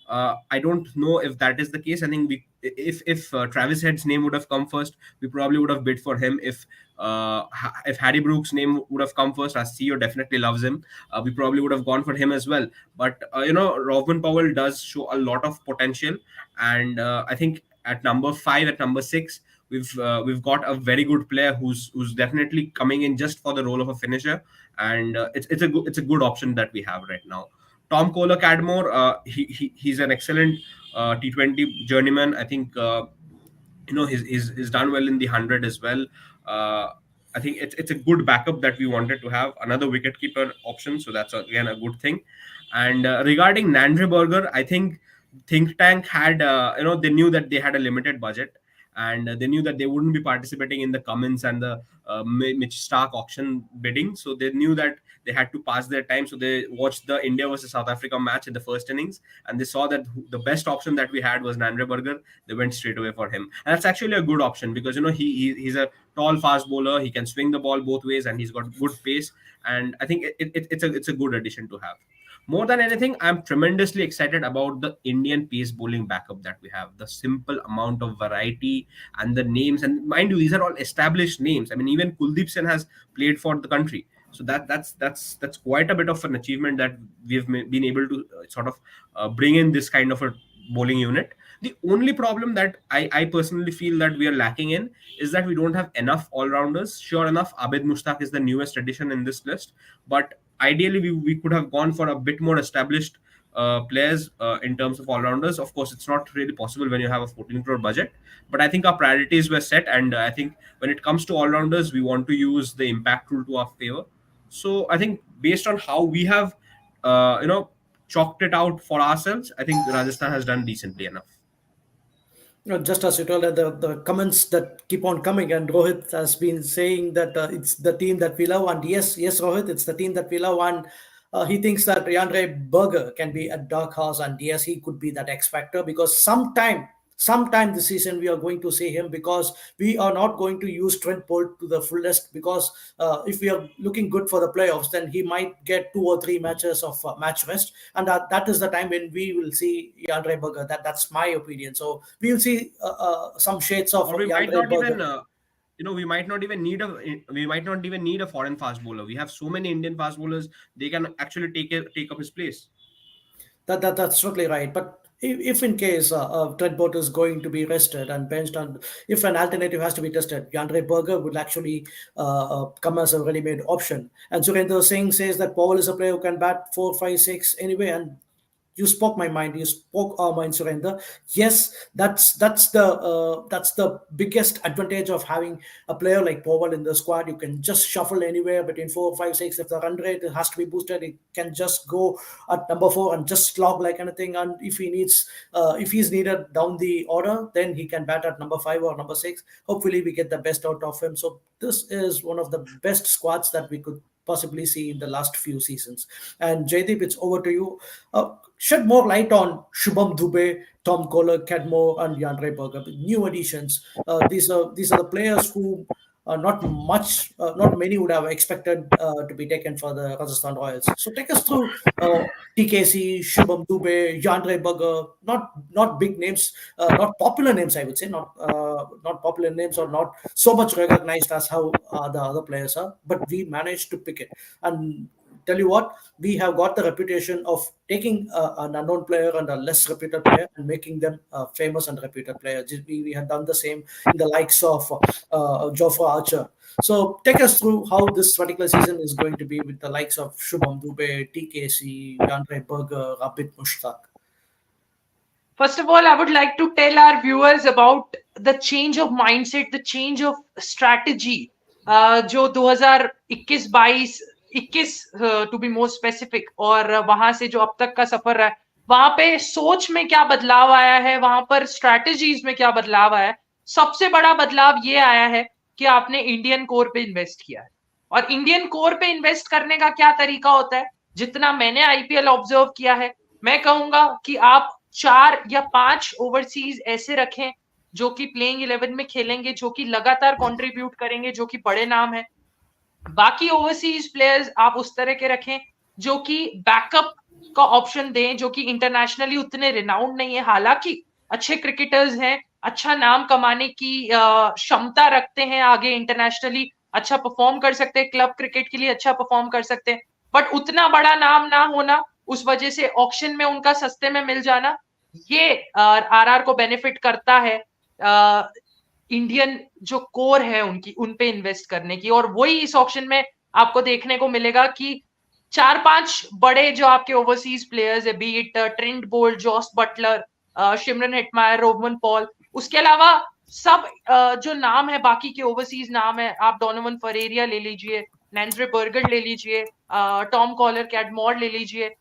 S3: I don't know if that is the case. I think if Travis Head's name would have come first, we probably would have bid for him. If Harry Brooks' name would have come first, as CEO definitely loves him, we probably would have gone for him as well. But Rovman Powell does show a lot of potential, and I think at number 5, at number 6, we've got a very good player who's definitely coming in just for the role of a finisher, and it's a good option that we have right now. Tom Kohler Cadmore, he's an excellent T20 journeyman. I think he's done well in the 100 as well. Uh, I think it's a good backup that we wanted to have, another wicketkeeper option. So that's again a good thing. And regarding Nandre Berger, I think Think Tank had they knew that they had a limited budget, and they knew that they wouldn't be participating in the Cummins and the Mitch Stark auction bidding. So they knew that they had to pass their time. So they watched the India versus South Africa match in the first innings, and they saw that the best option that we had was Nandre Berger. They went straight away for him, and that's actually a good option because he's a tall fast bowler. He can swing the ball both ways, and he's got good pace. And I think it's a good addition to have. More than anything, I'm tremendously excited about the Indian pace bowling backup that we have. The simple amount of variety and the names, and mind you, these are all established names. I mean, even Kuldeep Sen has played for the country, so that's quite a bit of an achievement that we've been able to sort of bring in this kind of a bowling unit. The only problem that I personally feel that we are lacking in is that we don't have enough all-rounders. Sure enough, Abid Mushtaq is the newest addition in this list, but ideally we could have gone for a bit more established players in terms of all-rounders. Of course, it's not really possible when you have a 14 crore budget, but I think our priorities were set, and I think when it comes to all-rounders, we want to use the impact rule to our favor. So I think based on how we have chalked it out for ourselves, I think Rajasthan has done decently enough.
S1: Just as you told, the comments that keep on coming, and Rohit has been saying that it's the team that we love, and yes, Rohit, it's the team that we love, and he thinks that Riandre Berger can be a dark horse, and yes, he could be that X factor because sometime this season we are going to see him because we are not going to use Trent Bolt to the fullest because if we are looking good for the playoffs, then he might get 2 or 3 matches of match rest, and that is the time when we will see Yandre Berger. That's my opinion. So we will see some shades of
S3: Or we might
S1: Yandre
S3: not
S1: Berger.
S3: even we might not even need a foreign fast bowler. We have so many Indian fast bowlers; they can actually take up his place.
S1: That's totally right. But if in case Trent Bolt is going to be rested and benched, and if an alternative has to be tested, Yandre Berger would actually come as a ready-made option. And Surendra Singh says that Powell is a player who can bat 4, 5, 6 anyway, and you spoke my mind. You spoke our mind, Surendra. Yes, that's the biggest advantage of having a player like Powell in the squad. You can just shuffle anywhere between 4, 5, 6. If the run rate has to be boosted, it can just go at number 4 and just slog like anything. And if he's needed down the order, then he can bat at number 5 or number 6. Hopefully, we get the best out of him. So this is one of the best squads that we could possibly see in the last few seasons. And Jaydeep, it's over to you. Shed more light on Shubham Dubey, Tom Kohler, Cadmore, and Yandre Berger, new additions. These are the players who not many would have expected to be taken for the Rajasthan Royals. So take us through TKC, Shubham Dubey, Yandre Berger, not big names, not popular names, I would say, not popular names or not so much recognized as how the other players are, but we managed to pick it. And tell you what, we have got the reputation of taking an unknown player and a less reputed player and making them famous and reputed players. We had done the same in the likes of Jofra Archer. So take us through how this particular season is going to be with the likes of Shubham Dubey, TKC, Yandre Berger, Abid Mushtaq.
S4: First of all, I would like to tell our viewers about the change of mindset, the change of strategy जो 2021-22 21 to be more specific और वहां से जो अब तक का सफर रहा है वहां पे सोच में क्या बदलाव आया है, वहां पर स्ट्रैटेजीज में क्या बदलाव आया है, सबसे बड़ा बदलाव ये आया है कि आपने इंडियन कोर पे इन्वेस्ट किया है। और इंडियन कोर पे इन्वेस्ट करने का क्या तरीका होता है, जितना मैंने आईपीएल ऑब्जर्व किया है, मैं कहूंगा कि आप 4 या 5 ओवरसीज ऐसे रखें जो कि प्लेइंग 11 में खेलेंगे, जो कि लगातार कंट्रीब्यूट करेंगे, जो कि बड़े नाम है। बाकी ओवरसीज प्लेयर्स आप उस तरह के रखें जो कि बैकअप का ऑप्शन दें, जो कि इंटरनेशनली उतने रिनाउंड नहीं है, हालांकि अच्छे क्रिकेटर्स हैं, अच्छा नाम कमाने की क्षमता रखते हैं, आगे इंटरनेशनली अच्छा परफॉर्म कर सकते हैं, क्लब क्रिकेट के लिए अच्छा परफॉर्म कर सकते हैं, बट उतना बड़ा नाम ना होना, उस वजह से ऑक्शन में उनका सस्ते में मिल जाना, ये आरआर को बेनिफिट करता है इंडियन जो कोर है उनकी, उन पे इन्वेस्ट करने की। और वही इस ऑप्शन में आपको देखने को मिलेगा कि 4-5 बड़े जो आपके ओवरसीज प्लेयर्स है, be it Trent Boult, Jos Buttler, Shimron Hetmyer, Rovman Powell, उसके अलावा सब जो नाम है, बाकी के ओवरसीज नाम है, आप डोनोवन फरेरिया ले लीजिए, नैंड्रे बर्गर्ड ले लीजिए, टॉम कॉलर, कैडमोर ले लीजिए,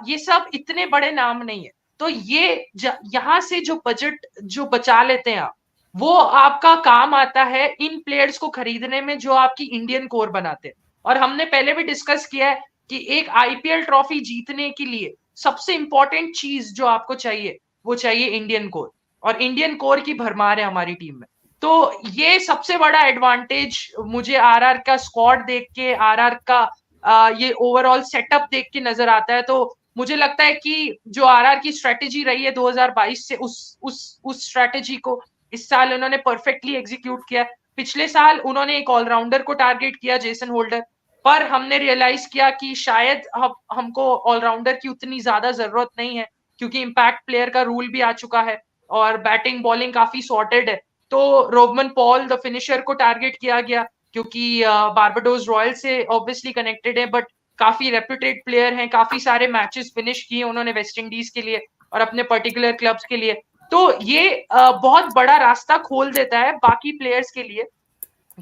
S4: ये सब इतने बड़े नाम नहीं है। तो ये यहाँ से जो बजट जो बचा लेते हैं आप, वो आपका काम आता है इन प्लेयर्स को खरीदने में जो आपकी इंडियन कोर बनाते हैं। और हमने पहले भी डिस्कस किया है कि एक आईपीएल ट्रॉफी जीतने के लिए सबसे इंपॉर्टेंट चीज जो आपको चाहिए वो चाहिए इंडियन कोर, और इंडियन कोर की भरमार है हमारी टीम में। तो ये सबसे बड़ा एडवांटेज मुझे आरआर का स्क्वाड देख के, आरआर का ये ओवरऑल सेटअप देख के नजर आता है। तो मुझे लगता है कि जो आरआर की स्ट्रेटेजी रही है 2022 से, उस स्ट्रेटेजी को इस साल उन्होंने परफेक्टली एग्जीक्यूट किया। पिछले साल उन्होंने एक ऑलराउंडर को टारगेट किया, जेसन होल्डर, पर हमने रियलाइज किया कि शायद हमको ऑलराउंडर की उतनी ज्यादा जरूरत नहीं है, क्योंकि इम्पैक्ट प्लेयर का रूल भी आ चुका है और बैटिंग बॉलिंग काफी सॉर्टेड है। तो रोबमन पॉल द फिनिशर को टारगेट किया गया, क्योंकि बारबाडोस रॉयल से ऑब्वियसली कनेक्टेड है, बट काफी रेप्यूटेड प्लेयर हैं, काफी सारे मैचेस फिनिश किए उन्होंने वेस्ट इंडीज के लिए और अपने पर्टिकुलर क्लब्स के लिए। तो ये बहुत बड़ा रास्ता खोल देता है बाकी प्लेयर्स के लिए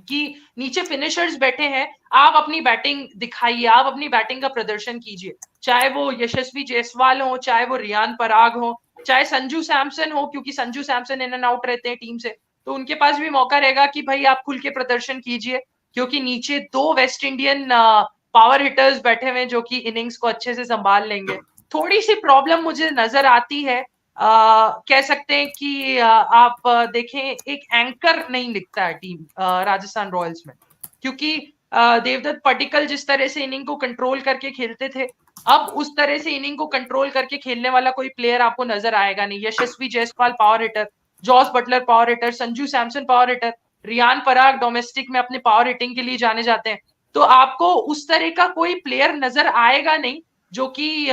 S4: कि नीचे फिनिशर्स बैठे हैं, आप अपनी बैटिंग दिखाइए, आप अपनी बैटिंग का प्रदर्शन कीजिए, चाहे वो यशस्वी जायसवाल हो, चाहे वो रियान पराग हो, चाहे संजू सैमसन हो, क्योंकि Sanju Samson in and out रहते हैं टीम से, तो उनके पास भी मौका रहेगा कि भाई आप खुल के प्रदर्शन कीजिए, क्योंकि नीचे 2 वेस्ट इंडियन पावर हिटर्स बैठे हुए जो कि इनिंग्स को अच्छे से संभाल लेंगे। थोड़ी सी प्रॉब्लम मुझे नजर आती है, कह सकते हैं कि आप देखें एक एंकर नहीं दिखता है टीम राजस्थान रॉयल्स में, क्योंकि देवदत्त पडिक्कल जिस तरह से इनिंग को कंट्रोल करके खेलते थे, अब उस तरह से इनिंग को कंट्रोल करके खेलने वाला कोई प्लेयर आपको नजर आएगा नहीं। Yashasvi Jaiswal power hitter, Jos Buttler power hitter, Sanju Samson power hitter, Riyan Parag domestic में अपने पावर हिटिंग के लिए जाने जाते हैं, तो आपको उस तरह का कोई प्लेयर नजर आएगा नहीं जो कि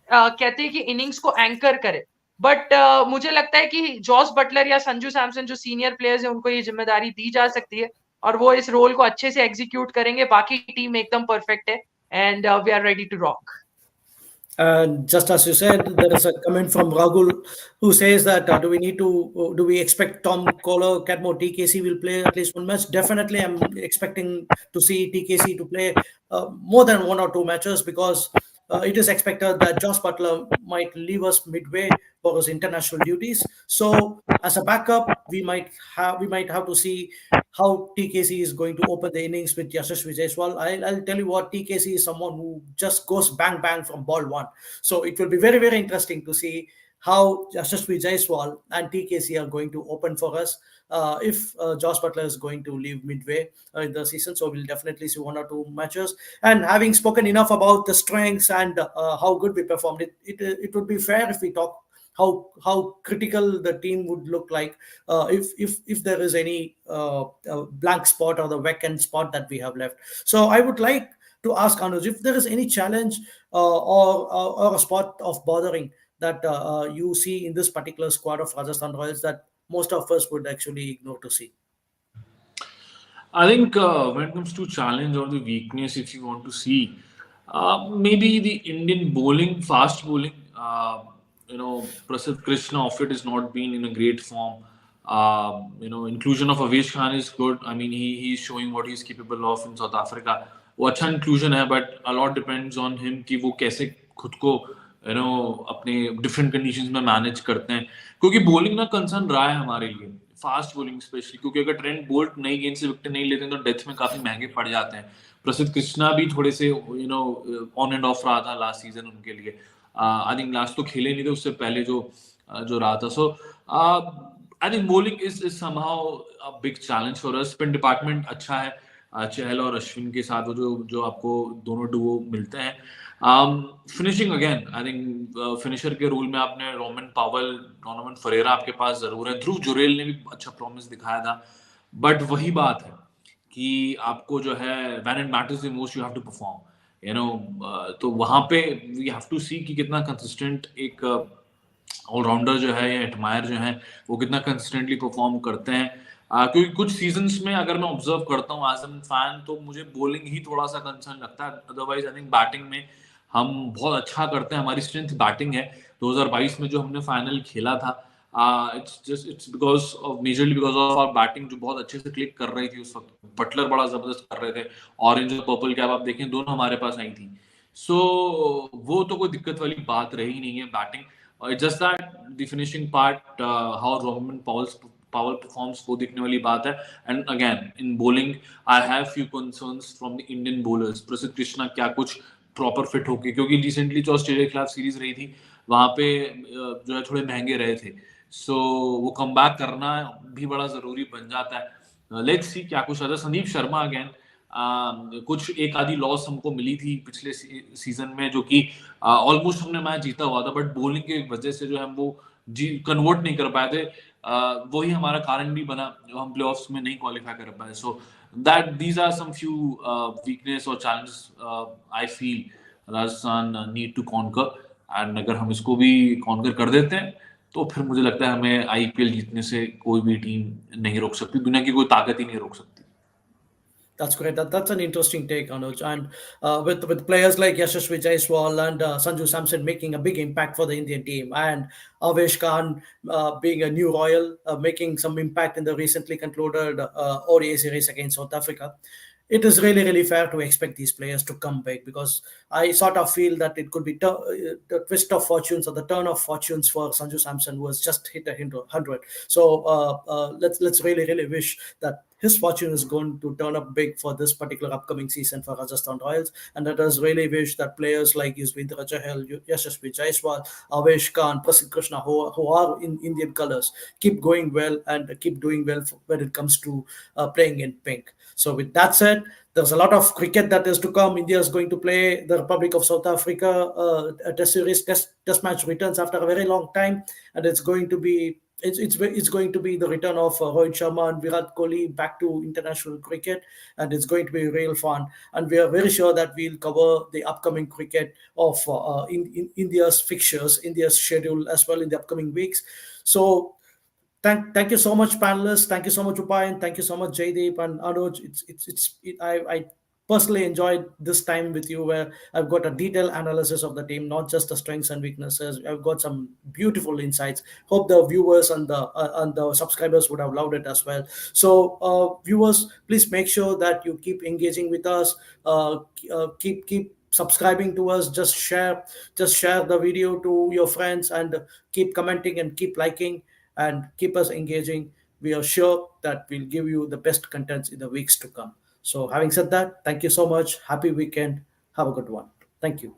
S4: कहते हैं कि इनिंग्स को एंकर करे। बट मुझे लगता है कि जॉस बटलर या संजू सैमसन जो सीनियर प्लेयर्स हैं, उनको ये जिम्मेदारी दी जा सकती है और वो इस रोल को अच्छे से एग्जीक्यूट करेंगे। बाकी टीम एकदम परफेक्ट है and we are ready to rock.
S1: And just as you said, there is a comment from Rahul who says that do we expect Tom Kohler, Catmore, TKC will play at least one match? Definitely, I'm expecting to see TKC to play more than 1 or 2 matches, because it is expected that Josh Butler might leave us midway for his international duties. So, as a backup, we might have to see how TKC is going to open the innings with Yashasvi Jaiswal. I'll tell you what, TKC is someone who just goes bang bang from ball one. So it will be very, very interesting to see how Yashasvi Jaiswal and TKC are going to open for us. If Josh Butler is going to leave midway in the season, so we'll definitely see 1 or 2 matches. And having spoken enough about the strengths and how good we performed, it would be fair if we talk how critical the team would look like if there is any blank spot or the vacant spot that we have left. So I would like to ask Anuj if there is any challenge or a spot of bothering that you see in this particular squad of Rajasthan Royals that most of us would actually ignore to see.
S2: I think when it comes to challenge or the weakness, if you want to see, maybe the Indian bowling, fast bowling. Prasidh Krishna off it has not been in a great form. Inclusion of Avesh Khan is good. I mean, he's showing what he's capable of in South Africa. वो अच्छा inclusion है, but a lot depends on him कि वो कैसे खुद को अपने different conditions में manage करते हैं, क्योंकि bowling ना concern रहा है हमारे लिए फास्ट बॉलिंग स्पेशली, क्योंकि अगर ट्रेंट बोल्ट नई गेंद से विकेट नहीं लेते हैं तो डेथ में काफी महंगे पड़ जाते हैं। प्रसिद्ध कृष्णा भी थोड़े से ऑन एंड ऑफ रहा था लास्ट सीजन उनके लिए। आई थिंक लास्ट तो खेले नहीं थे, उससे पहले जो रहा था। So I think bowling is somehow a big challenge for us. Spin department अच्छा है, चहल और अश्विन के साथ वो जो जो आपको दोनों डुओ मिलते हैं। Finishing again I think finisher के रोल में आपने रोमन पावल, डोनोवन फरेरा आपके पास जरूर है। ध्रुव जुरेल ने भी अच्छा प्रॉमिस दिखाया था, बट वही बात है कि आपको जो है when it matters the most you have to perform, तो वहां पे वी हैव टू सी कि कितना कंसिस्टेंट एक ऑलराउंडर जो है या एडमायर जो है वो कितना कंसिस्टेंटली परफॉर्म करते हैं। क्योंकि कुछ सीजन्स में अगर मैं ऑब्जर्व करता हूँ एज एन फैन, तो मुझे बॉलिंग ही थोड़ा सा कंसर्न लगता है। अदरवाइज आई थिंक बैटिंग में हम बहुत अच्छा करते हैं, हमारी स्ट्रेंथ बैटिंग है। 2022 में जो हमने फाइनल खेला था, it's because of majorly because of our batting जो बहुत अच्छे से क्लिक कर रही थी उस वक्त। बटलर बड़ा जबरदस्त कर रहे थे, ऑरेंज और पर्पल कैप आप देखें दोनों हमारे पास आई थी। सो वो तो कोई दिक्कत वाली बात रही नहीं है batting. Just that the finishing part, how Roman पावल परफॉर्म्स, वो देखने वाली बात है। And again in bowling I have few concerns from the Indian bowlers. प्रसिद्ध कृष्णा क्या कुछ प्रॉपर फिट होके, क्योंकि रिसेंटली जो ऑस्ट्रेलिया के खिलाफ सीरीज रही थी वहां पे जो है थोड़े महंगे रहे थे। सो वो कम बैक करना भी बड़ा जरूरी बन जाता है। लेट्स सी क्या कुछ रहता है। संदीप शर्मा अगेन, कुछ एक आधी लॉस हमको मिली थी पिछले सीजन में, जो कि ऑलमोस्ट हमने मैच जीता हुआ था, बट बॉलिंग की वजह से जो है हम वो जी कन्वर्ट नहीं कर पाए थे। वही हमारा कारण भी बना जो हम प्लेऑफ्स में नहीं क्वालिफाई कर पाए। So that these are some few weakness और challenges I feel Rajasthan need to conquer. And अगर हम इसको भी कॉन्कर कर देते हैं तो फिर मुझे लगता है हमें आईपीएल जीतने से कोई भी टीम नहीं रोक सकती, दुनिया की कोई ताकत ही नहीं रोक सकती।
S1: That's great. That's an interesting take, Anuj. And with players like Yashasvi Jaiswal and Sanju Samson making a big impact for the Indian team, and Avesh Khan being a new Royal, making some impact in the recently concluded ODI series against South Africa, it is really, really fair to expect these players to come back, because I sort of feel that it could be the twist of fortunes or the turn of fortunes for Sanju Samson, who has just hit a 100. So let's really, really wish that his fortune is going to turn up big for this particular upcoming season for Rajasthan Royals. And let us really wish that players like Yuzvendra Chahal, Yashasvi Jaiswal, Avesh Khan, Prasidh Krishna, who are in Indian colours, keep going well and keep doing well when it comes to playing in pink. So with that said, there's a lot of cricket that is to come. India is going to play the Republic of South Africa. A test series, test match returns after a very long time, and it's going to be it's going to be the return of Rohit Sharma and Virat Kohli back to international cricket, and it's going to be real fun. And we are very sure that we'll cover the upcoming cricket of in India's fixtures, India's schedule as well in the upcoming weeks. So thank you so much, panelists. Thank you so much, Upayan. Thank you so much, Jaydeep and Anuj. I personally enjoyed this time with you, where I've got a detailed analysis of the team, not just the strengths and weaknesses. I've got some beautiful insights. Hope the viewers and the subscribers would have loved it as well. So, viewers, please make sure that you keep engaging with us. Keep subscribing to us. Just share the video to your friends, and keep commenting and keep liking and keep us engaging. We are sure that we'll give you the best contents in the weeks to come. So, having said that, thank you so much. Happy weekend. Have a good one. Thank you.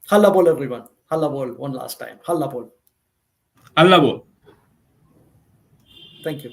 S1: Halla bol, everyone. Halla bol, one last time. Halla bol.
S3: Allah bo.
S1: Thank you.